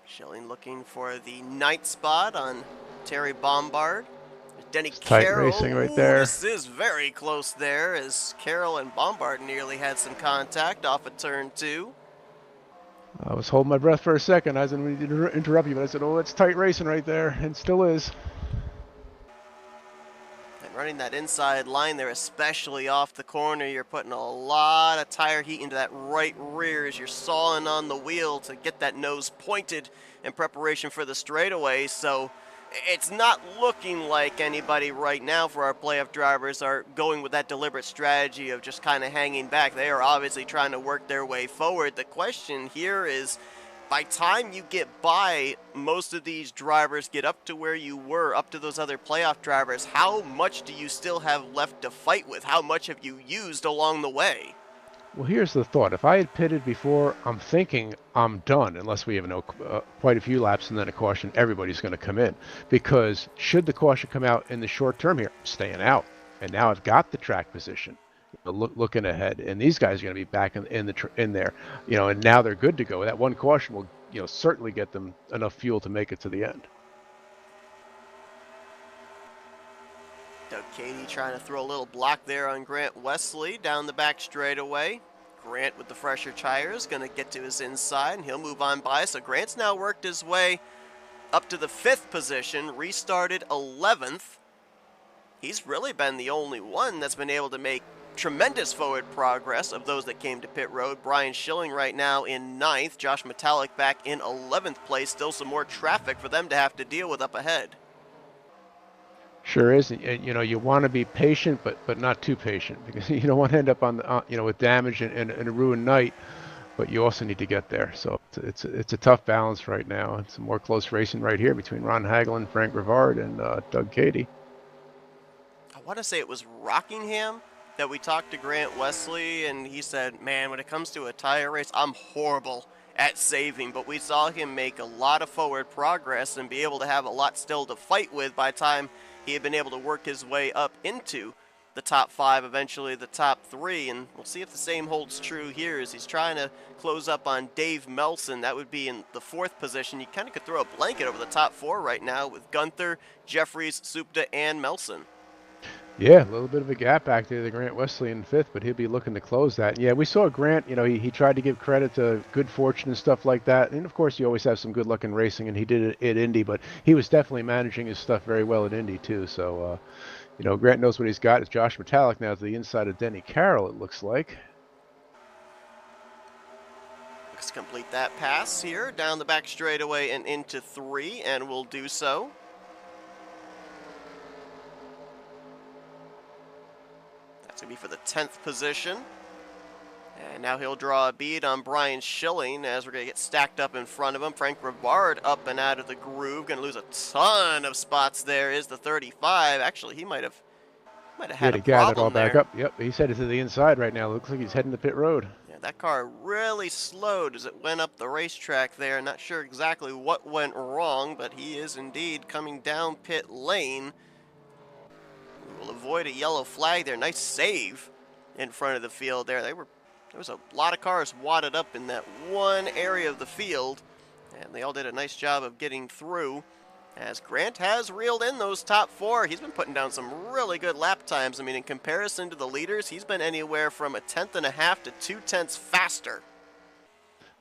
Schilling looking for the 9th spot on Terry Bombard. Denny It's tight Carroll. racing right there. This is very close there, as Carroll and Bombard nearly had some contact off of turn 2. I was holding my breath for a second. I didn't mean to interrupt you, but I said, oh, it's tight racing right there, and still is. And running that inside line there, especially off the corner, you're putting a lot of tire heat into that right rear as you're sawing on the wheel to get that nose pointed in preparation for the straightaway. So it's not looking like anybody right now for our playoff drivers are going with that deliberate strategy of just kind of hanging back. They are obviously trying to work their way forward. The question here is, by time you get by most of these drivers, get up to where you were, up to those other playoff drivers, how much do you still have left to fight with? How much have you used along the way? Well, here's the thought. If I had pitted before, I'm thinking I'm done, unless we have quite a few laps and then a caution. Everybody's going to come in, because should the caution come out in the short term here, I'm staying out. And now I've got the track position, looking ahead, and these guys are going to be back in there, and now they're good to go. That one caution will, certainly get them enough fuel to make it to the end. Doug Cady trying to throw a little block there on Grant Wesley down the back straightaway. Grant with the fresher tires going to get to his inside, and he'll move on by. So Grant's now worked his way up to the 5th position, restarted 11th. He's really been the only one that's been able to make tremendous forward progress of those that came to pit road. Brian Schilling right now in 9th. Josh Metallic back in 11th place. Still some more traffic for them to have to deal with up ahead. Sure is, and you know you want to be patient, but not too patient because you don't want to end up on the you know with damage and a ruined night. But you also need to get there. So it's a tough balance right now. It's some more close racing right here between Ron Hagelin, Frank Rivard, and Doug Cady. I want to say it was Rockingham that we talked to Grant Wesley, and he said, man, when it comes to a tire race, I'm horrible at saving, but we saw him make a lot of forward progress and be able to have a lot still to fight with by the time he had been able to work his way up into the top 5, eventually the top 3, and we'll see if the same holds true here as he's trying to close up on Dave Melson. That would be in the 4th position. You kind of could throw a blanket over the top 4 right now with Gunther, Jeffries, Supta, and Melson. Yeah, a little bit of a gap back there to Grant Wesley in 5th, but he'll be looking to close that. Yeah, we saw Grant, you know, he tried to give credit to good fortune and stuff like that. And of course, you always have some good luck in racing, and he did it at Indy, but he was definitely managing his stuff very well at Indy, too. So, you know, Grant knows what he's got. It's Josh Metallic now to the inside of Denny Carroll, it looks like. Let's complete that pass here down the back straightaway and into 3, and we'll do so. That's going to be for the 10th position. And now he'll draw a bead on Brian Schilling as we're going to get stacked up in front of him. Frank Rivard up and out of the groove. Going to lose a ton of spots there is the 35. Actually, he might have had a got it all problem back there. up. Yep, he's headed to the inside right now. Looks like he's heading to pit road. Yeah, that car really slowed as it went up the racetrack there. Not sure exactly what went wrong, but he is indeed coming down pit lane. We will avoid a yellow flag there. Nice save in front of the field there. There was a lot of cars wadded up in that one area of the field, and they all did a nice job of getting through. As Grant has reeled in those top 4, he's been putting down some really good lap times. I mean, in comparison to the leaders, he's been anywhere from 1/10.5 to 2/10 faster.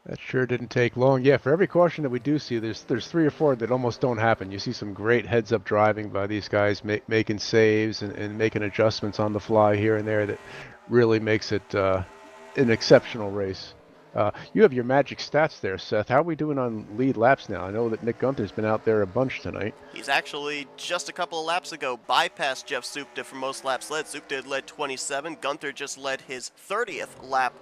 That sure didn't take long. Yeah, for every caution that we do see, there's 3 or 4 that almost don't happen. You see some great heads-up driving by these guys, making saves and making adjustments on the fly here and there that really makes it an exceptional race. You have your magic stats there, Seth. How are we doing on lead laps now? I know that Nick Gunther's been out there a bunch tonight. He's actually, just a couple of laps ago, bypassed Jeff Supta for most laps led. Supta had led 27. Gunther just led his 30th lap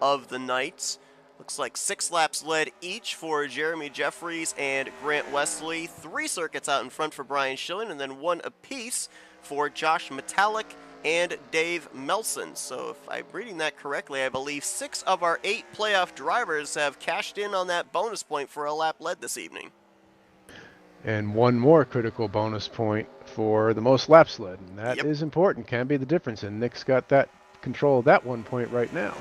of the night. Looks like 6 laps led each for Jeremy Jeffries and Grant Wesley. 3 circuits out in front for Brian Schilling, and then 1 apiece for Josh Metallic and Dave Melson. So if I'm reading that correctly, I believe 6 of our 8 playoff drivers have cashed in on that bonus point for a lap led this evening. And 1 more critical bonus point for the most laps led, and that is important, can be the difference, and Nick's got that control of that 1 point right now.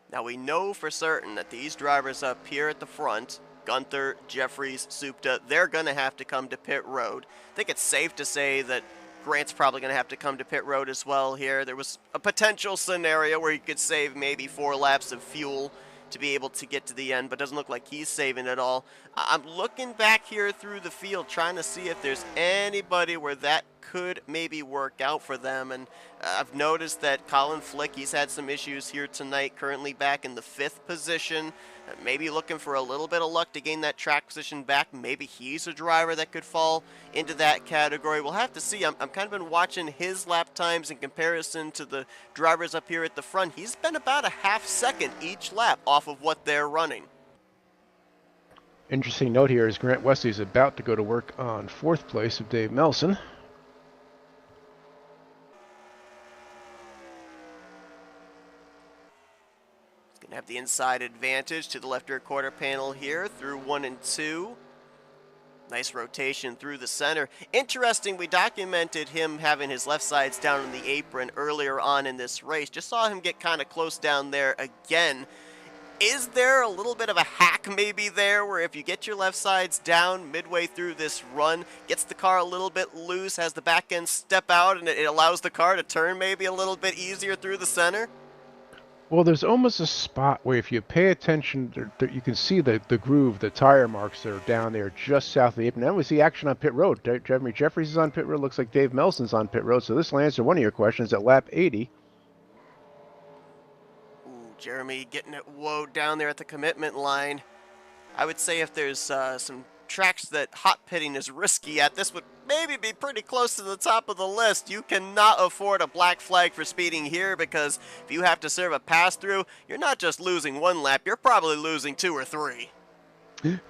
Now we know for certain that these drivers up here at the front, Gunther, Jeffries, Supta, they're going to have to come to pit road. I think it's safe to say that Grant's probably going to have to come to pit road as well here. There was a potential scenario where he could save maybe 4 laps of fuel to be able to get to the end, but doesn't look like he's saving it all. I'm looking back here through the field trying to see if there's anybody where that could maybe work out for them, and I've noticed that Colin Flick, he's had some issues here tonight, currently back in the 5th position, maybe looking for a little bit of luck to gain that track position back. Maybe he's a driver that could fall into that category. We'll have to see. I'm kind of been watching his lap times in comparison to the drivers up here at the front. He's been about a half second each lap off of what they're running. Interesting note here is Grant Wesley's about to go to work on 4th place with Dave Melson. Going to have the inside advantage to the left rear quarter panel here through 1 and 2. Nice rotation through the center. Interesting, we documented him having his left sides down on the apron earlier on in this race. Just saw him get kind of close down there again. Is there a little bit of a hack maybe there where if you get your left sides down midway through this run, gets the car a little bit loose, has the back end step out, and it allows the car to turn maybe a little bit easier through the center? Well, there's almost a spot where if you pay attention, you can see the groove, the tire marks that are down there just south of the apron. Now we see action on pit road. Jeremy Jeffries is on pit road. Looks like Dave Melson's on pit road. So this will answer one of your questions at lap 80. Ooh, Jeremy getting it woe down there at the commitment line. I would say if there's some tracks that hot pitting is risky at, this would maybe be pretty close to the top of the list. You cannot afford a black flag for speeding here, because if you have to serve a pass-through, you're not just losing 1 lap, you're probably losing 2 or 3.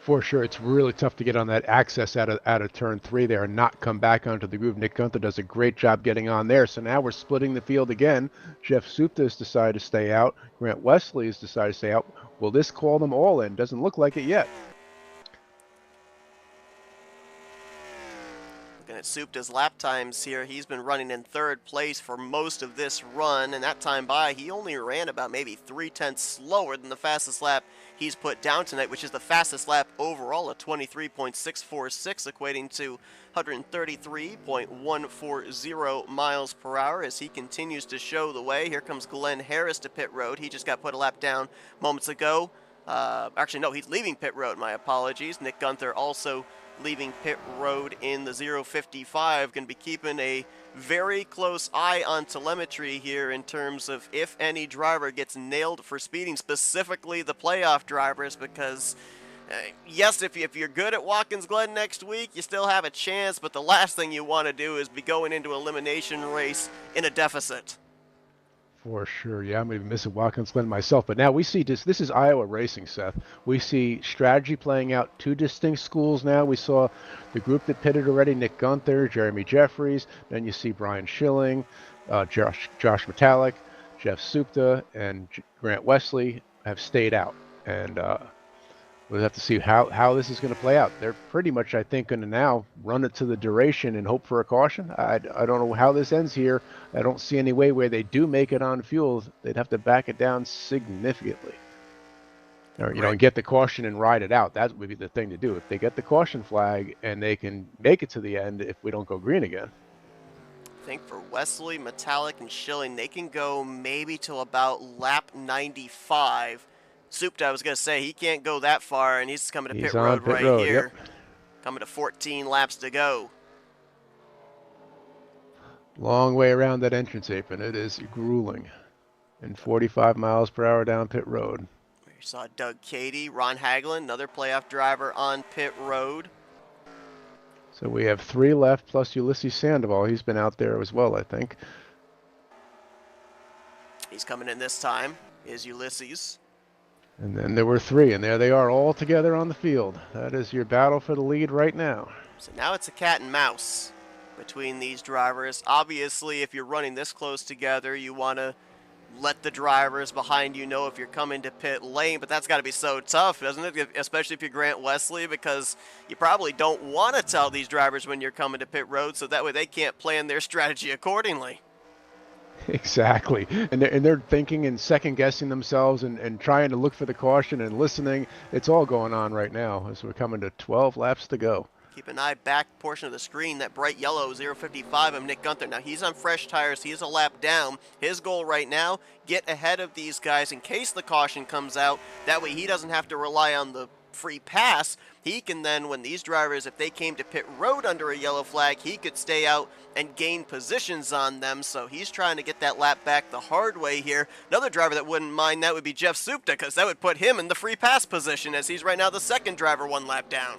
For sure, it's really tough to get on that access out of turn 3 there and not come back onto the groove. Nick Gunther does a great job getting on there. So now we're splitting the field again. Jeff Supta has decided to stay out. Grant Wesley has decided to stay out. Will this call them all in? Doesn't look like it yet. Looking at Supta's lap times here, he's been running in 3rd place for most of this run, and that time by, he only ran about maybe 0.3 slower than the fastest lap he's put down tonight, which is the fastest lap overall at 23.646, equating to 133.140 miles per hour as he continues to show the way. Here comes Glenn Harris to pit road. He just got put a lap down moments ago. Actually, no, he's leaving pit road. My apologies. Nick Gunther also leaving pit road in the 055. Going to be keeping a very close eye on telemetry here in terms of if any driver gets nailed for speeding, specifically the playoff drivers, because yes, if you're good at Watkins Glen next week, you still have a chance, but the last thing you want to do is be going into elimination race in a deficit. For sure, yeah, I'm going to be missing Watkins Glen myself. But now we see this is Iowa racing, Seth. We see strategy playing out 2 distinct schools now. We saw the group that pitted already, Nick Gunther, Jeremy Jeffries. Then you see Brian Schilling, Josh Metallic, Jeff Supta, and Grant Wesley have stayed out. And we'll have to see how this is going to play out. They're pretty much, I think, going to now run it to the duration and hope for a caution. I don't know how this ends here. I don't see any way where they do make it on fuel. They'd have to back it down significantly. Or, you know, and get the caution and ride it out. That would be the thing to do. If they get the caution flag and they can make it to the end if we don't go green again. I think for Wesley, Metallic, and Schilling, they can go maybe till about lap 95. Supta, I was going to say, he can't go that far, and he's coming to pit road right here. Yep. Coming to 14 laps to go. Long way around that entrance apron. It is grueling. And 45 miles per hour down pit road. We saw Doug Cady, Ron Hagelin, another playoff driver on pit road. So we have 3 left, plus Ulysses Sandoval. He's been out there as well, I think. He's coming in this time, is Ulysses. And then there were 3, and there they are all together on the field. That is your battle for the lead right now. So now it's a cat and mouse between these drivers. Obviously, if you're running this close together, you want to let the drivers behind you know if you're coming to pit lane, but that's got to be so tough, doesn't it? Especially if you're Grant Wesley, because you probably don't want to tell these drivers when you're coming to pit road, so that way they can't plan their strategy accordingly. Exactly. And they're thinking and second-guessing themselves and trying to look for the caution and listening. It's all going on right now as we're coming to 12 laps to go. Keep an eye back portion of the screen, that bright yellow 055 of Nick Gunther. Now he's on fresh tires, he is a lap down. His goal right now, get ahead of these guys in case the caution comes out. That way he doesn't have to rely on the free pass. He can then, when these drivers, if they came to pit road under a yellow flag, he could stay out and gain positions on them. So he's trying to get that lap back the hard way here. Another driver that wouldn't mind that would be Jeff Supta, because that would put him in the free pass position, as he's right now the 2nd driver 1 lap down.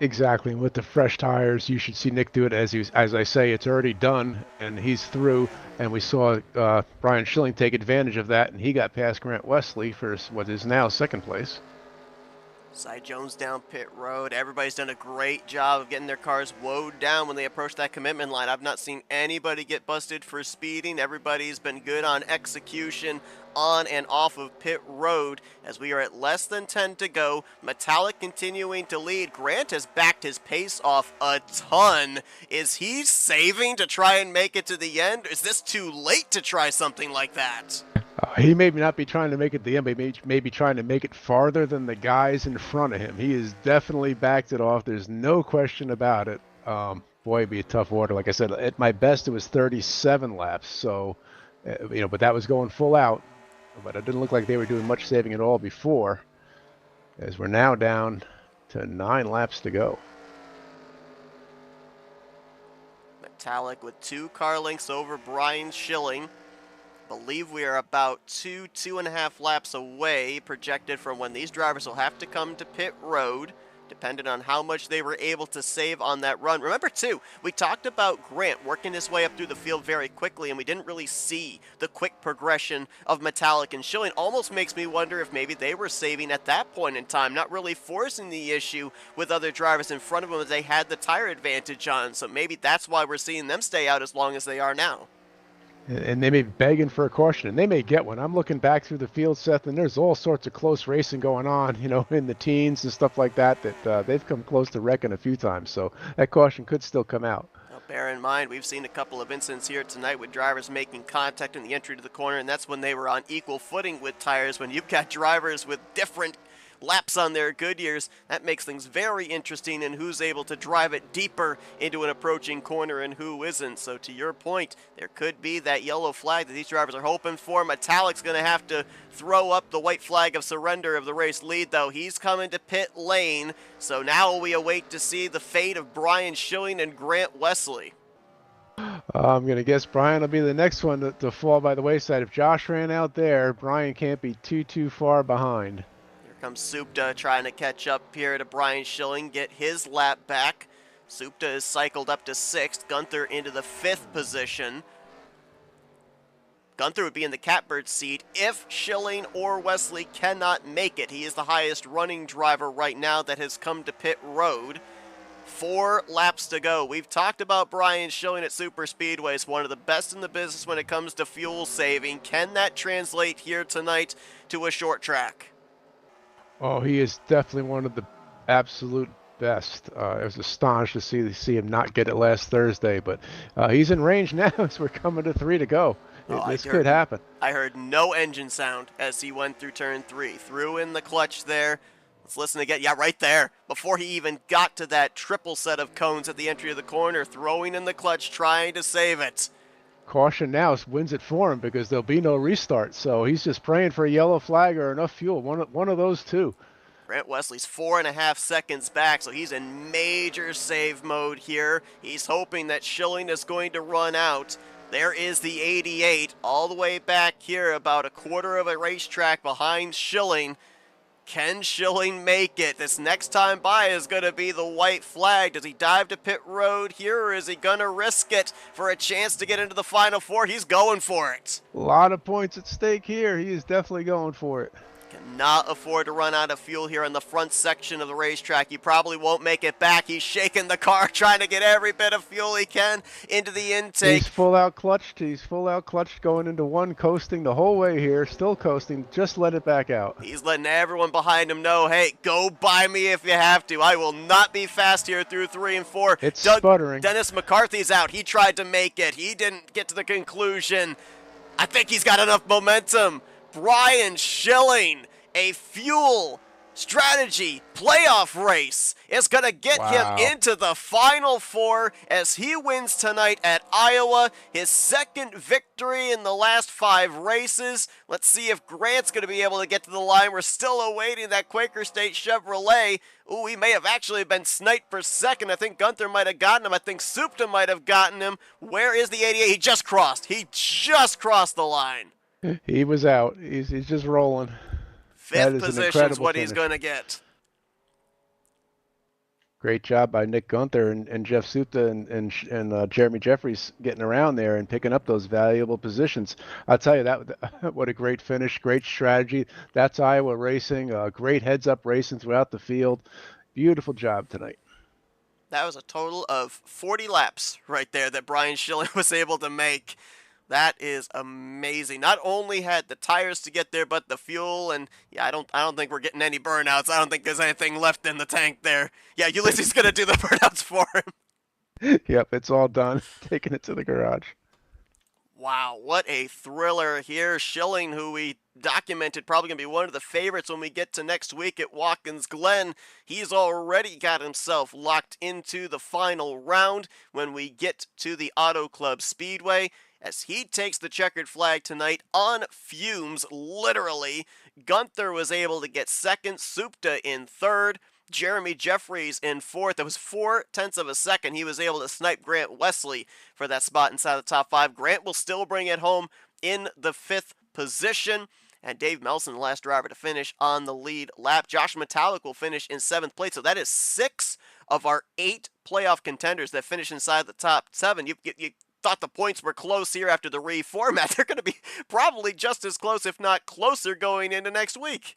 Exactly, and with the fresh tires, you should see Nick do it as I say, it's already done, and he's through. And we saw Brian Schilling take advantage of that, and he got past Grant Wesley for what is now 2nd place. Cy Jones down pit road. Everybody's done a great job of getting their cars woed down when they approach that commitment line. I've not seen anybody get busted for speeding. Everybody's been good on execution on and off of pit road as we are at less than 10 to go. Metallic continuing to lead. Grant has backed his pace off a ton. Is he saving to try and make it to the end? Is this too late to try something like that? He may not be trying to make it to the end, but he may be trying to make it farther than the guys in front of him. He has definitely backed it off. There's no question about it. Boy, it'd be a tough order. Like I said, at my best, it was 37 laps. So, but that was going full out. But it didn't look like they were doing much saving at all before, as we're now down to 9 laps to go. Metallic with 2 car lengths over Brian Schilling. Believe we are about 2.5 laps away projected from when these drivers will have to come to pit road depending on how much they were able to save on that run. Remember, too, we talked about Grant working his way up through the field very quickly, and we didn't really see the quick progression of Metallic and Schilling. Almost makes me wonder if maybe they were saving at that point in time, not really forcing the issue with other drivers in front of them as they had the tire advantage on. So maybe that's why we're seeing them stay out as long as they are now. And they may be begging for a caution, and they may get one. I'm looking back through the field, Seth, and there's all sorts of close racing going on, in the teens and stuff like that, they've come close to wrecking a few times. So that caution could still come out. Now, bear in mind, we've seen a couple of incidents here tonight with drivers making contact in the entry to the corner, and that's when they were on equal footing with tires. When you've got drivers with different laps on their Goodyears, that makes things very interesting in who's able to drive it deeper into an approaching corner and who isn't. So to your point, there could be that yellow flag that these drivers are hoping for. Metallic's going to have to throw up the white flag of surrender of the race lead, though. He's coming to pit lane, so now we await to see the fate of Brian Schilling and Grant Wesley. I'm going to guess Brian will be the next one to fall by the wayside. If Josh ran out there, Brian can't be too far behind. Comes Supta trying to catch up here to Brian Schilling, get his lap back. Supta is cycled up to 6th, Gunther into the 5th position. Gunther would be in the catbird seat if Schilling or Wesley cannot make it. He is the highest running driver right now that has come to pit road. 4 laps to go. We've talked about Brian Schilling at super speedways, one of the best in the business when it comes to fuel saving. Can that translate here tonight to a short track? Oh, he is definitely one of the absolute best. I was astonished to see him not get it last Thursday, but he's in range now as we're coming to 3 to go. This could happen. I heard no engine sound as he went through turn 3. Threw in the clutch there. Let's listen again. Yeah, right there. Before he even got to that triple set of cones at the entry of the corner, throwing in the clutch, trying to save it. Caution now wins it for him because there'll be no restart. So he's just praying for a yellow flag or enough fuel. One of those two. Grant Wesley's 4.5 seconds back, so he's in major save mode here. He's hoping that Schilling is going to run out. There is the 88 all the way back here, about a quarter of a racetrack behind Schilling. Can Schilling make it? This next time by is going to be the white flag. Does he dive to pit road here, or is he going to risk it for a chance to get into the Final Four? He's going for it. A lot of points at stake here. He is definitely going for it. Cannot afford to run out of fuel here in the front section of the racetrack. He probably won't make it back. He's shaking the car, trying to get every bit of fuel he can into the intake. He's full out clutched. He's full out clutched going into 1, coasting the whole way here. Still coasting. Just let it back out. He's letting everyone behind him know, hey, go by me if you have to. I will not be fast here through 3 and 4. It's sputtering. Dennis McCarthy's out. He tried to make it. He didn't get to the conclusion. I think he's got enough momentum. Brian Schilling, a fuel strategy playoff race, is going to get him into the Final Four as he wins tonight at Iowa. His 2nd victory in the last 5 races. Let's see if Grant's going to be able to get to the line. We're still awaiting that Quaker State Chevrolet. Ooh, he may have actually been sniped for 2nd. I think Gunther might have gotten him. I think Supta might have gotten him. Where is the 88? He just crossed. He just crossed the line. He was out. He's just rolling. 5th position is what he's going to get. Great job by Nick Gunther and Jeff Supta and Jeremy Jeffries getting around there and picking up those valuable positions. I'll tell you that what a great finish, great strategy. That's Iowa racing, great heads-up racing throughout the field. Beautiful job tonight. That was a total of 40 laps right there that Brian Schilling was able to make. That is amazing. Not only had the tires to get there, but the fuel, and yeah, I don't think we're getting any burnouts. I don't think there's anything left in the tank there. Yeah, Ulysses gonna do the burnouts for him. Yep, it's all done. Taking it to the garage. Wow, what a thriller here. Schilling, who we documented, probably going to be one of the favorites when we get to next week at Watkins Glen. He's already got himself locked into the final round when we get to the Auto Club Speedway, as he takes the checkered flag tonight on fumes, literally. Gunther was able to get 2nd, Supta in 3rd, Jeremy Jeffries in 4th. It was 0.4 of a second. He was able to snipe Grant Wesley for that spot inside the top 5. Grant will still bring it home in the 5th position. And Dave Melson, the last driver to finish on the lead lap. Josh Metallic will finish in 7th place. So that is 6 of our 8 playoff contenders that finish inside the top 7. You thought the points were close here after the reformat. They're going to be probably just as close, if not closer, going into next week.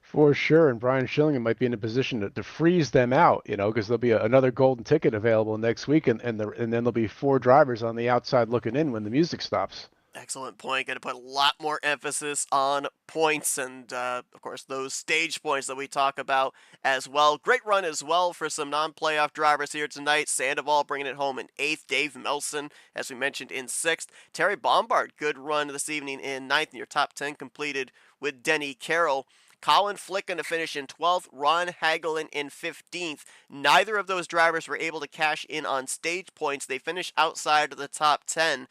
For sure, and Brian Schillingham might be in a position to freeze them out, because there'll be another golden ticket available next week, and then there'll be 4 drivers on the outside looking in when the music stops. Excellent point. Going to put a lot more emphasis on points and, of course, those stage points that we talk about as well. Great run as well for some non-playoff drivers here tonight. Sandoval bringing it home in 8th. Dave Melson, as we mentioned, in 6th. Terry Bombard, good run this evening in 9th. And your top 10 completed with Denny Carroll. Colin Flick going to finish in 12th, Ron Hagelin in 15th. Neither of those drivers were able to cash in on stage points. They finished outside of the top 10.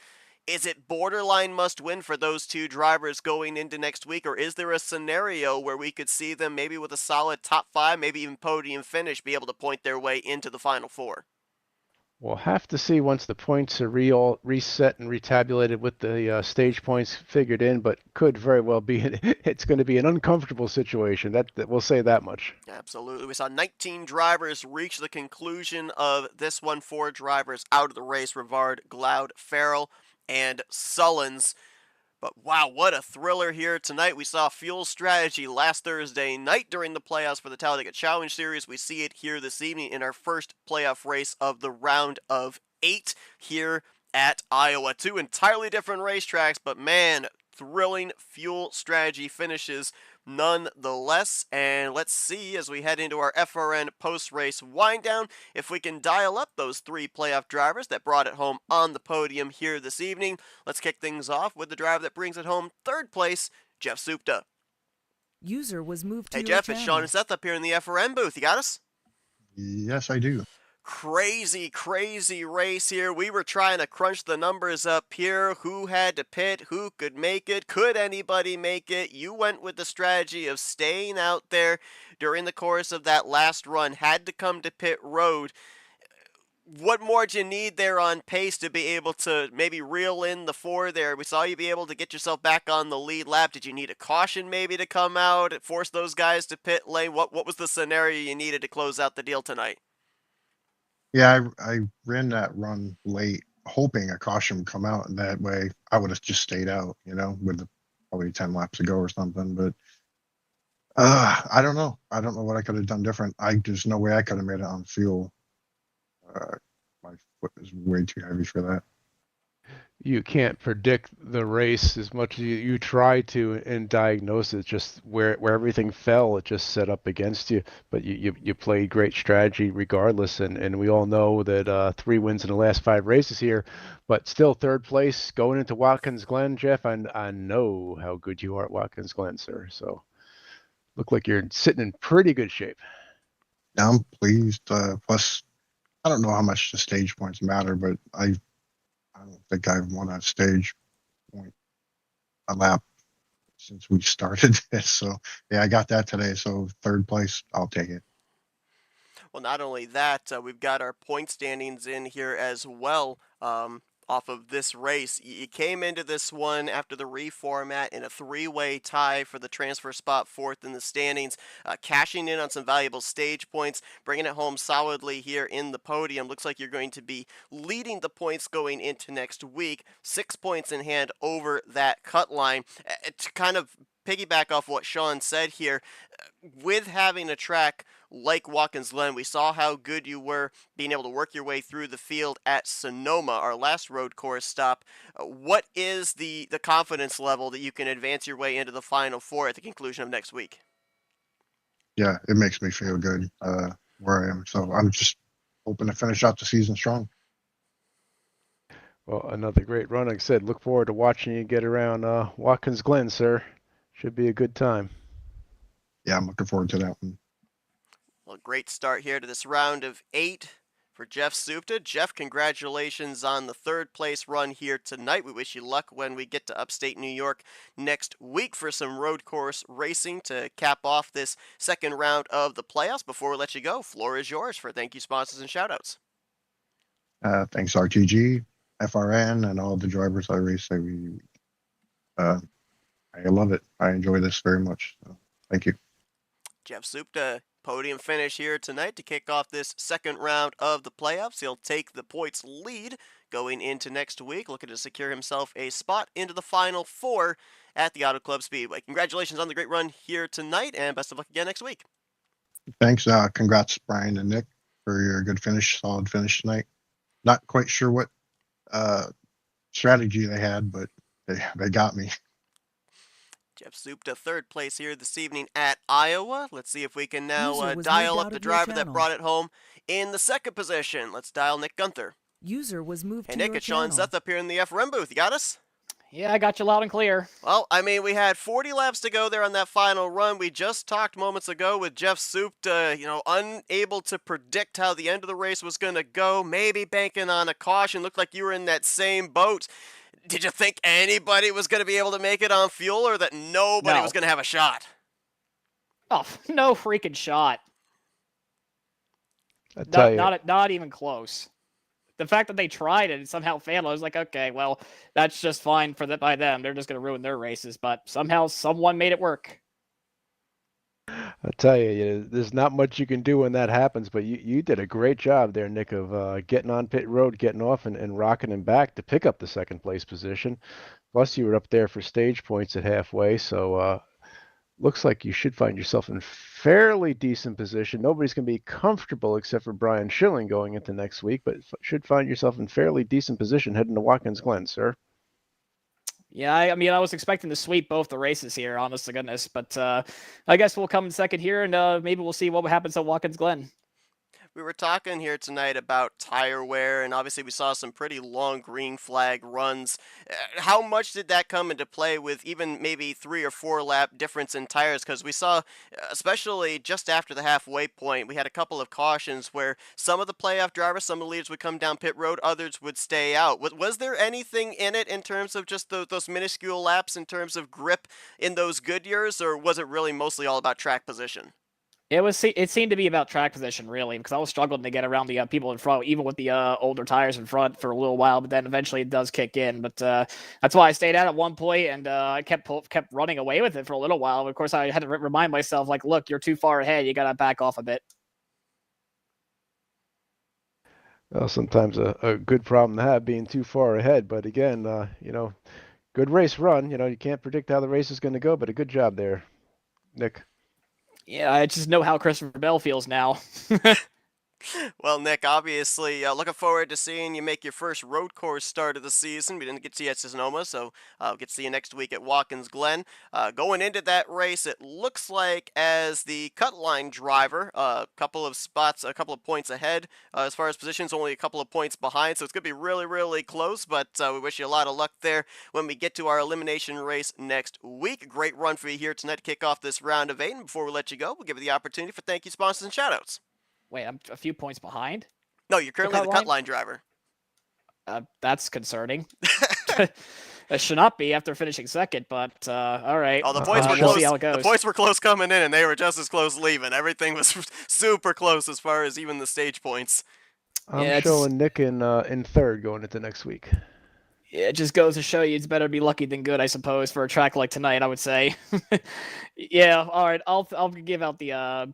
Is it borderline must win for those 2 drivers going into next week, or is there a scenario where we could see them maybe with a solid top 5, maybe even podium finish, be able to point their way into the Final Four? We'll have to see once the points are reset and retabulated with the stage points figured in, but could very well be it's going to be an uncomfortable situation. That we'll say that much. Absolutely. We saw 19 drivers reach the conclusion of this one. 4 drivers out of the race: Rivard, Gloud, Farrell, and Sullins. But wow, what a thriller here tonight. We saw Fuel Strategy last Thursday night during the playoffs for the Talladega Challenge Series. We see it here this evening in our first playoff race of the round of 8 here at Iowa. 2 entirely different racetracks, but man, thrilling Fuel Strategy finishes nonetheless. And let's see, as we head into our FRN post-race wind down, if we can dial up those 3 playoff drivers that brought it home on the podium here this evening. Let's kick things off with the driver that brings it home 3rd place, Jeff Supta. User was moved to Hey your Jeff, it's Sean and Seth up here in the FRN booth. You got us? Yes, I do. Crazy race here. We were trying to crunch the numbers up here. Who had to pit? Who could make it? Could anybody make it? You went with the strategy of staying out there during the course of that last run. Had to come to pit road. What more do you need there on pace to be able to maybe reel in the 4 there? We saw you be able to get yourself back on the lead lap. Did you need a caution maybe to come out, force those guys to pit lane? What was the scenario you needed to close out the deal tonight? Yeah, I ran that run late, hoping a caution would come out, and that way I would have just stayed out, with probably 10 laps to go or something. But I don't know. I don't know what I could have done different. There's no way I could have made it on fuel. My foot is way too heavy for that. You can't predict the race as much as you try to and diagnose it. Just where everything fell, it just set up against you. But you played great strategy regardless, and we all know that 3 wins in the last 5 races here, but still 3rd place going into Watkins Glen, Jeff. I know how good you are at Watkins Glen, sir. So look like you're sitting in pretty good shape. Yeah, I'm pleased. Plus, I don't know how much the stage points matter, but I don't think I've won a stage point a lap since we started this. So yeah, I got that today. So 3rd place, I'll take it. Well, not only that, we've got our point standings in here as well. Off of this race, you came into this one after the reformat in a 3-way tie for the transfer spot 4th in the standings, cashing in on some valuable stage points, bringing it home solidly here in the podium. Looks like you're going to be leading the points going into next week, 6 points in hand over that cut line. To kind of piggyback off what Sean said here, with having a track like Watkins Glen, we saw how good you were being able to work your way through the field at Sonoma, our last road course stop. What is the confidence level that you can advance your way into the Final Four at the conclusion of next week? Yeah, it makes me feel good where I am. So I'm just hoping to finish out the season strong. Well, another great run. Like I said, look forward to watching you get around Watkins Glen, sir. Should be a good time. Yeah, I'm looking forward to that one. Well, great start here to this round of 8 for Jeff Supta. Jeff, congratulations on the 3rd place run here tonight. We wish you luck when we get to upstate New York next week for some road course racing to cap off this 2nd round of the playoffs. Before we let you go, floor is yours for thank you, sponsors, and shoutouts. Thanks RTG, FRN, and all the drivers I race every week. I love it. I enjoy this very much. So, thank you. Jeff Supta, podium finish here tonight to kick off this second round of the playoffs. He'll take the points lead going into next week, looking to secure himself a spot into the final four at the Auto Club Speedway. Congratulations on the great run here tonight, and best of luck again next week. Thanks. Congrats, Brian and Nick, for your good finish, solid finish tonight. Not quite sure what strategy they had, but they got me. Jeff Supta, third place here this evening at Iowa. Let's see if we can now User was dial moved up out the of your driver that channel. brought it home in the second position. Let's dial Nick Gunther. User was moved Hey to Nick, your it's Sean channel. Seth up here in the FRM booth. You got us? Yeah, I got you loud and clear. Well, I mean, we had 40 laps to go there on that final run. We just talked moments ago with Jeff Supta, unable to predict how the end of the race was going to go, maybe banking on a caution. Looked like you were in that same boat. Did you think anybody was going to be able to make it on fuel, or that nobody No. was going to have a shot? Oh, no freaking shot. I tell you, Not even close. The fact that they tried it and somehow failed, I was like, okay, well, that's just fine by them. They're just going to ruin their races. But somehow someone made it work. there's not much you can do when that happens, but you did a great job there, Nick, of getting on pit road, getting off, and rocking him back to pick up the second place position. Plus, you were up there for stage points at halfway, so looks like you should find yourself in fairly decent position. Nobody's going to be comfortable except for Brian Schilling going into next week, but should find yourself in fairly decent position heading to Watkins Glen, sir. Yeah, I mean, I was expecting to sweep both the races here, honest to goodness. But I guess we'll come in second here, and maybe we'll see what happens at Watkins Glen. We were talking here tonight about tire wear, and obviously we saw some pretty long green flag runs. How much did that come into play with even maybe 3 or 4 lap difference in tires? Because we saw, especially just after the halfway point, we had a couple of cautions where some of the playoff drivers, some of the leaders would come down pit road, others would stay out. Was there anything in it in terms of just those minuscule laps in terms of grip in those good years, or was it really mostly all about track position? It seemed to be about track position, really, because I was struggling to get around the people in front, even with the older tires in front for a little while. But then eventually it does kick in. But that's why I stayed out at one point, and I kept running away with it for a little while. Of course, I had to remind myself, like, look, you're too far ahead. You got to back off a bit. Well, sometimes a good problem to have being too far ahead. But again, good race run. You can't predict how the race is going to go, but a good job there, Nick. Yeah, I just know how Christopher Bell feels now. Well, Nick, obviously, looking forward to seeing you make your first road course start of the season. We didn't get to see you at Sonoma, so we'll get to see you next week at Watkins Glen. Going into that race, it looks like as the cut line driver, a couple of points ahead as far as positions, only a couple of points behind, so it's going to be really, really close, but we wish you a lot of luck there when we get to our elimination race next week. Great run for you here tonight to kick off this round of 8, and before we let you go, we'll give you the opportunity for thank you sponsors and shoutouts. Wait, I'm a few points behind? No, you're currently the cut line driver. That's concerning. That should not be after finishing second, but all right. Oh, the points were close. See how it goes. The points were close coming in, and they were just as close leaving. Everything was super close as far as even the stage points. I'm showing Nick in third going into next week. Yeah, it just goes to show you it's better to be lucky than good, I suppose, for a track like tonight, I would say. Yeah, all right. I'll give out the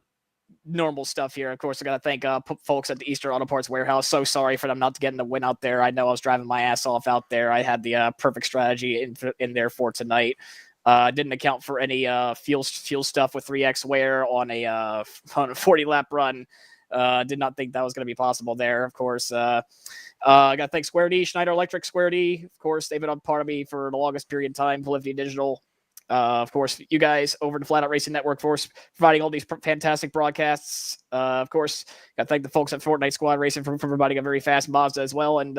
normal stuff here. Of course, I got to thank folks at the Eastern Auto Parts Warehouse. So sorry for them not getting the win out there. I know I was driving my ass off out there. I had the perfect strategy in there for tonight. Didn't account for any fuel stuff with 3x wear on a 40 lap run. Did not think that was going to be possible there. Of course, I got to thank Square D, Schneider Electric, Square D. Of course, they've been on part of me for the longest period of time. Validity Digital. Of course, you guys over the Flatout Racing Network for providing all these fantastic broadcasts. Of course, got to thank the folks at Fortnite Squad Racing for providing a very fast Mazda as well. And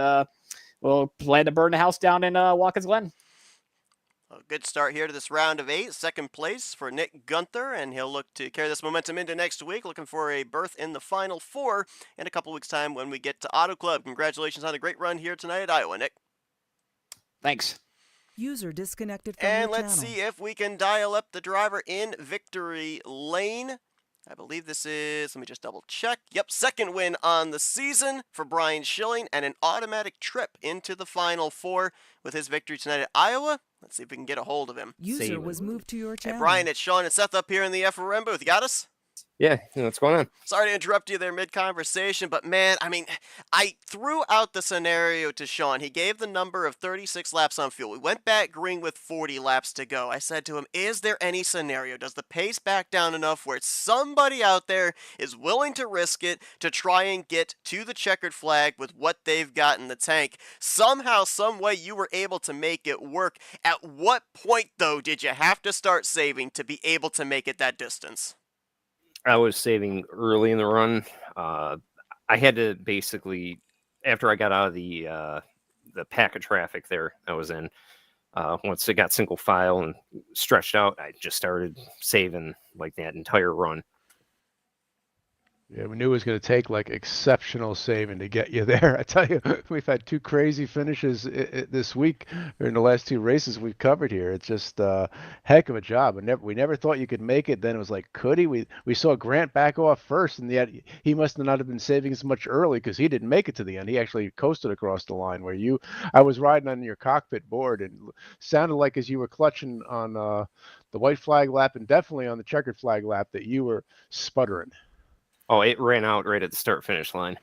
we'll plan to burn the house down in Watkins Glen. A good start here to this round of 8. Second place for Nick Gunther, and he'll look to carry this momentum into next week, looking for a berth in the Final 4 in a couple weeks' time when we get to Auto Club. Congratulations on a great run here tonight at Iowa, Nick. Thanks. User disconnected from and your let's channel. see if we can dial up the driver in victory lane. I believe this is, let me just double check. Yep, second win on the season for Brian Schilling and an automatic trip into the Final Four with his victory tonight at Iowa. Let's see if we can get a hold of him. User was moved to your Hey, channel. Brian, it's Sean and Seth up here in the FRM booth. You got us? Yeah, what's going on? Sorry to interrupt you there mid-conversation, but man, I mean, I threw out the scenario to Sean. He gave the number of 36 laps on fuel. We went back green with 40 laps to go. I said to him, is there any scenario? Does the pace back down enough where somebody out there is willing to risk it to try and get to the checkered flag with what they've got in the tank? Somehow, some way, you were able to make it work. At what point, though, did you have to start saving to be able to make it that distance? I was saving early in the run. I had to basically, after I got out of the pack of traffic there I was in, once it got single file and stretched out, I just started saving like that entire run. Yeah, we knew it was going to take like exceptional saving to get you there. I tell you, we've had two crazy finishes this week in the last two races we've covered here. It's just a heck of a job. We never thought you could make it. Then it was like, could he? We saw Grant back off first, and yet he must not have been saving as much early because he didn't make it to the end. He actually coasted across the line where I was riding on your cockpit board and sounded like as you were clutching on the white flag lap and definitely on the checkered flag lap that you were sputtering. Oh, it ran out right at the start-finish line.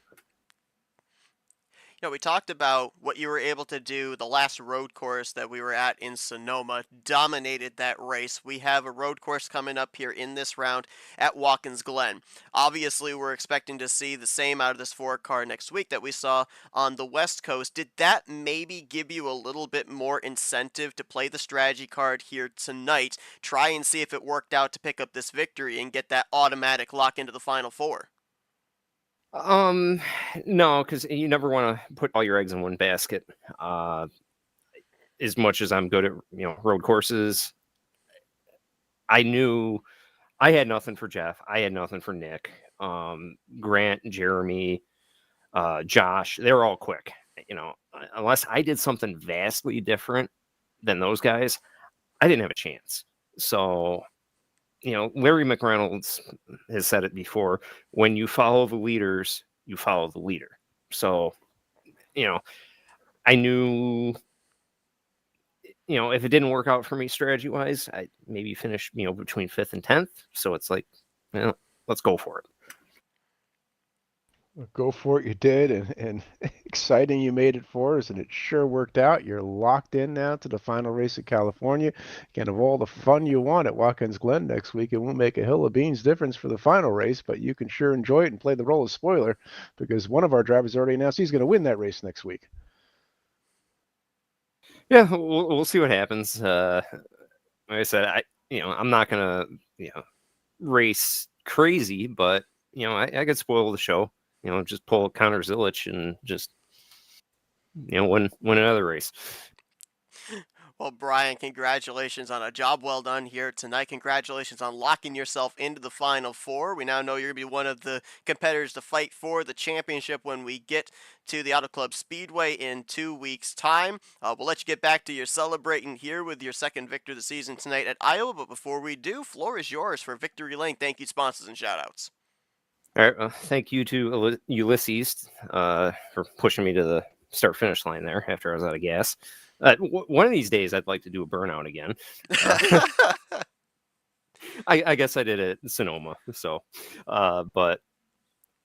You know, we talked about what you were able to do. The last road course that we were at in Sonoma dominated that race. We have a road course coming up here in this round at Watkins Glen. Obviously, we're expecting to see the same out of this 4-car next week that we saw on the West Coast. Did that maybe give you a little bit more incentive to play the strategy card here tonight, try and see if it worked out to pick up this victory and get that automatic lock into the Final Four? No, because you never want to put all your eggs in one basket. As much as I'm good at road courses, I knew I had nothing for Jeff. I had nothing for Nick. Grant, Jeremy, Josh, they're all quick. Unless I did something vastly different than those guys, I didn't have a chance. So, Larry McReynolds has said it before, when you follow the leaders, you follow the leader. So, I knew, if it didn't work out for me strategy-wise, I maybe finish, between 5th and 10th. So it's like, let's go for it. Go for it, you did, and exciting you made it for us, and it sure worked out. You're locked in now to the final race in California. Again, of all the fun you want at Watkins Glen next week, it won't make a hill of beans difference for the final race, but you can sure enjoy it and play the role of spoiler because one of our drivers already announced he's going to win that race next week. Yeah, we'll see what happens. Like I said, I'm not going to, race crazy, but, I could spoil the show. Just pull Connor Zilich and just, win another race. Well, Brian, congratulations on a job well done here tonight. Congratulations on locking yourself into the Final Four. We now know you're going to be one of the competitors to fight for the championship when we get to the Auto Club Speedway in 2 weeks' time. We'll let you get back to your celebrating here with your second victory of the season tonight at Iowa. But before we do, floor is yours for Victory Lane. Thank you, sponsors, and shout-outs. All right. Thank you to Ulysses for pushing me to the start-finish line there after I was out of gas. One of these days, I'd like to do a burnout again. I guess I did it in Sonoma. So,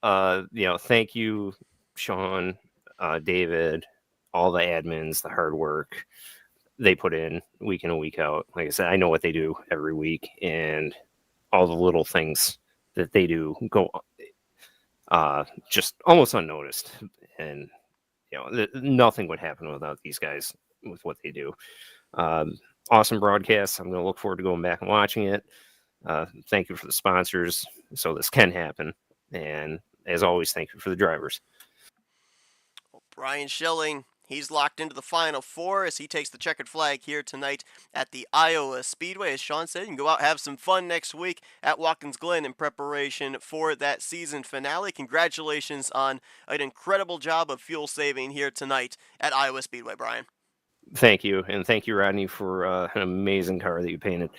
thank you, Sean, David, all the admins, the hard work they put in week in and week out. Like I said, I know what they do every week, and all the little things that they do go just almost unnoticed. And, nothing would happen without these guys with what they do. Awesome broadcast. I'm going to look forward to going back and watching it. Thank you for the sponsors so this can happen. And as always, thank you for the drivers. Well, Brian Schilling, he's locked into the Final Four as he takes the checkered flag here tonight at the Iowa Speedway. As Sean said, you can go out and have some fun next week at Watkins Glen in preparation for that season finale. Congratulations on an incredible job of fuel saving here tonight at Iowa Speedway, Brian. Thank you. And thank you, Rodney, for an amazing car that you painted.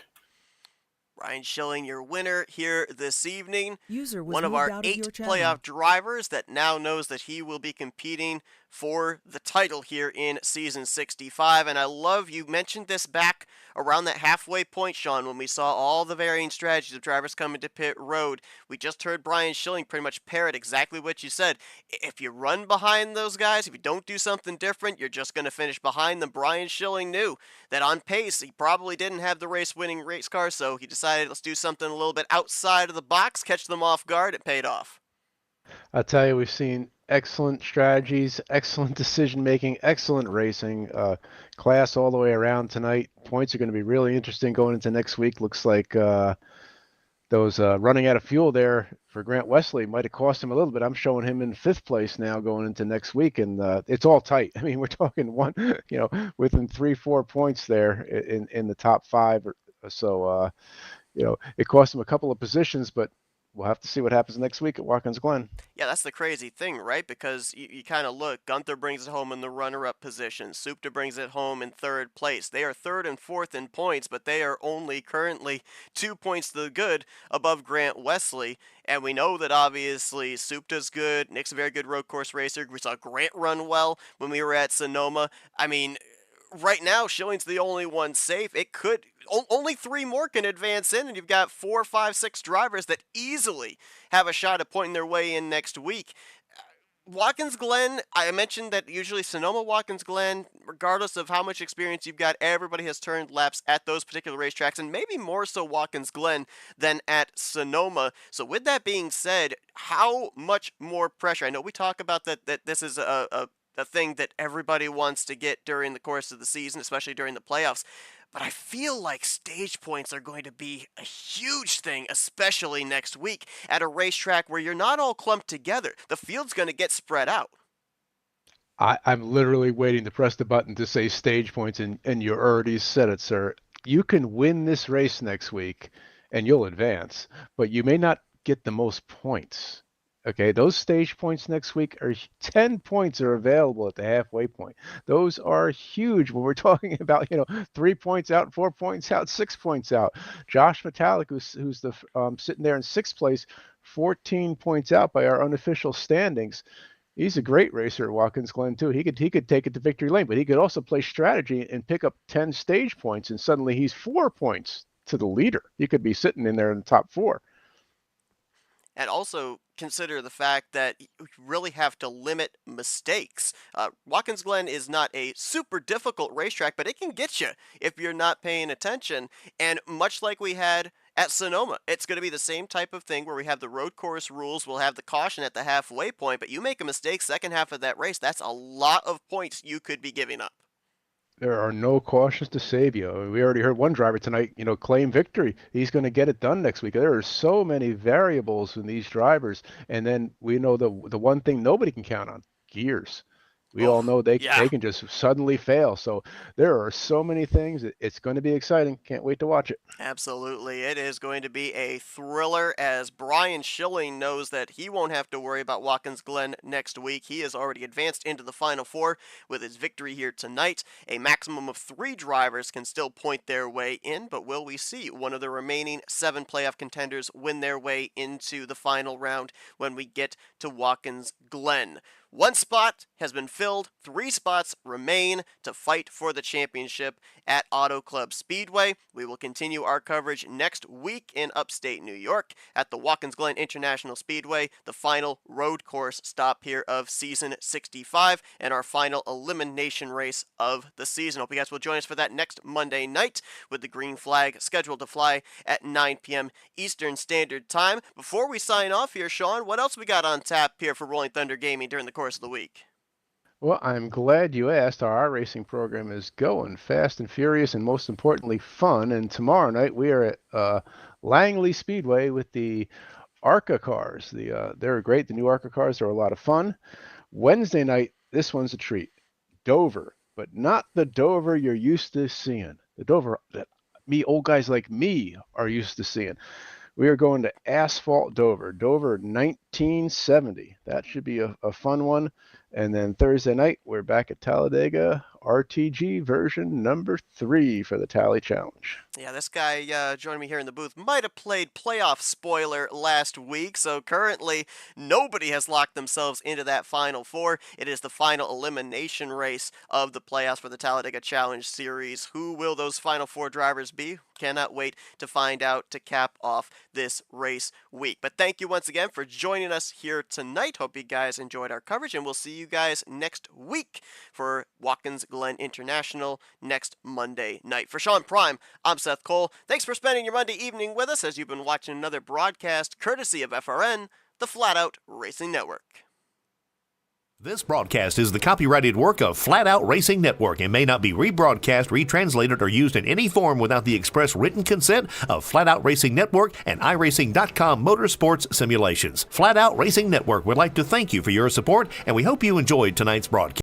Brian Schilling, your winner here this evening. User was One of moved our out of 8 your channel. playoff drivers that now knows that he will be competing for the title here in Season 65. And I love you mentioned this back around that halfway point, Sean, when we saw all the varying strategies of drivers coming to pit road. We just heard Brian Schilling pretty much parrot exactly what you said. If you run behind those guys, if you don't do something different, you're just going to finish behind them. Brian Schilling knew that on pace, he probably didn't have the race-winning race car, so he decided, let's do something a little bit outside of the box, catch them off guard. It paid off. I'll tell you, we've seen excellent strategies, excellent decision making, excellent racing, class all the way around tonight. Points are going to be really interesting going into next week. Looks like those running out of fuel there for Grant Wesley might have cost him a little bit. I'm showing him in 5th place now going into next week, and it's all tight. I mean, we're talking one, within 3-4 points there in the top 5. So, it cost him a couple of positions, but we'll have to see what happens next week at Watkins Glen. Yeah, that's the crazy thing, right? Because you kind of look, Gunther brings it home in the runner-up position. Supta brings it home in 3rd place. They are 3rd and 4th in points, but they are only currently 2 points to the good above Grant Wesley. And we know that obviously Supta's good. Nick's a very good road course racer. We saw Grant run well when we were at Sonoma. I mean, right now, Schilling's the only one safe. It could only 3 more can advance in, and you've got 4, 5, 6 drivers that easily have a shot at pointing their way in next week. Watkins Glen, I mentioned that usually Sonoma, Watkins Glen, regardless of how much experience you've got, everybody has turned laps at those particular racetracks, and maybe more so Watkins Glen than at Sonoma. So with that being said, how much more pressure? I know we talk about that this is a thing that everybody wants to get during the course of the season, especially during the playoffs. But I feel like stage points are going to be a huge thing, especially next week at a racetrack where you're not all clumped together. The field's going to get spread out. I'm literally waiting to press the button to say stage points, and you already said it, sir. You can win this race next week, and you'll advance, but you may not get the most points. Okay, those stage points next week are 10 points are available at the halfway point. Those are huge when we're talking about 3 points out, 4 points out, 6 points out. Josh Metallic, who's the sitting there in 6th place, 14 points out by our unofficial standings. He's a great racer at Watkins Glen too. He could take it to victory lane, but he could also play strategy and pick up 10 stage points, and suddenly he's 4 points to the leader. He could be sitting in there in the top 4. And also consider the fact that you really have to limit mistakes. Watkins Glen is not a super difficult racetrack, but it can get you if you're not paying attention. And much like we had at Sonoma, it's going to be the same type of thing where we have the road course rules. We'll have the caution at the halfway point, but you make a mistake second half of that race, that's a lot of points you could be giving up. There are no cautions to save you. We already heard one driver tonight, claim victory. He's going to get it done next week. There are so many variables in these drivers. And then we know the one thing nobody can count on, gears. We all know they can just suddenly fail. So there are so many things. It's going to be exciting. Can't wait to watch it. Absolutely. It is going to be a thriller, as Brian Schilling knows that he won't have to worry about Watkins Glen next week. He has already advanced into the Final Four with his victory here tonight. A maximum of 3 drivers can still point their way in, but will we see one of the remaining 7 playoff contenders win their way into the final round when we get to Watkins Glen? 1 spot has been filled, 3 spots remain to fight for the championship at Auto Club Speedway. We will continue our coverage next week in upstate New York at the Watkins Glen International Speedway, the final road course stop here of season 65 and our final elimination race of the season. Hope you guys will join us for that next Monday night with the green flag scheduled to fly at 9 p.m. Eastern Standard Time. Before we sign off here, Sean, what else we got on tap here for Rolling Thunder Gaming during the course of the week? Well, I'm glad you asked. Our racing program is going fast and furious, and most importantly, fun. And tomorrow night we are at Langley Speedway with the ARCA cars. They're great. The new ARCA cars are a lot of fun. Wednesday night, this one's a treat. Dover, but not the Dover you're used to seeing. The Dover that old guys like me are used to seeing. We are going to Asphalt Dover 1970. That should be a fun one. And then Thursday night, we're back at Talladega, RTG version number 3 for the Tally Challenge. Yeah, this guy joining me here in the booth might have played playoff spoiler last week, so currently nobody has locked themselves into that Final Four. It is the final elimination race of the playoffs for the Talladega Challenge Series. Who will those Final Four drivers be? Cannot wait to find out to cap off this race week. But thank you once again for joining us here tonight. Hope you guys enjoyed our coverage, and we'll see you guys next week for Watkins Glen International next Monday night. For Sean Prime, I'm Seth Cole. Thanks for spending your Monday evening with us as you've been watching another broadcast courtesy of FRN, the Flatout Racing Network. This broadcast is the copyrighted work of Flatout Racing Network and may not be rebroadcast, retranslated, or used in any form without the express written consent of Flatout Racing Network and iRacing.com Motorsports Simulations. Flatout Racing Network would like to thank you for your support, and we hope you enjoyed tonight's broadcast.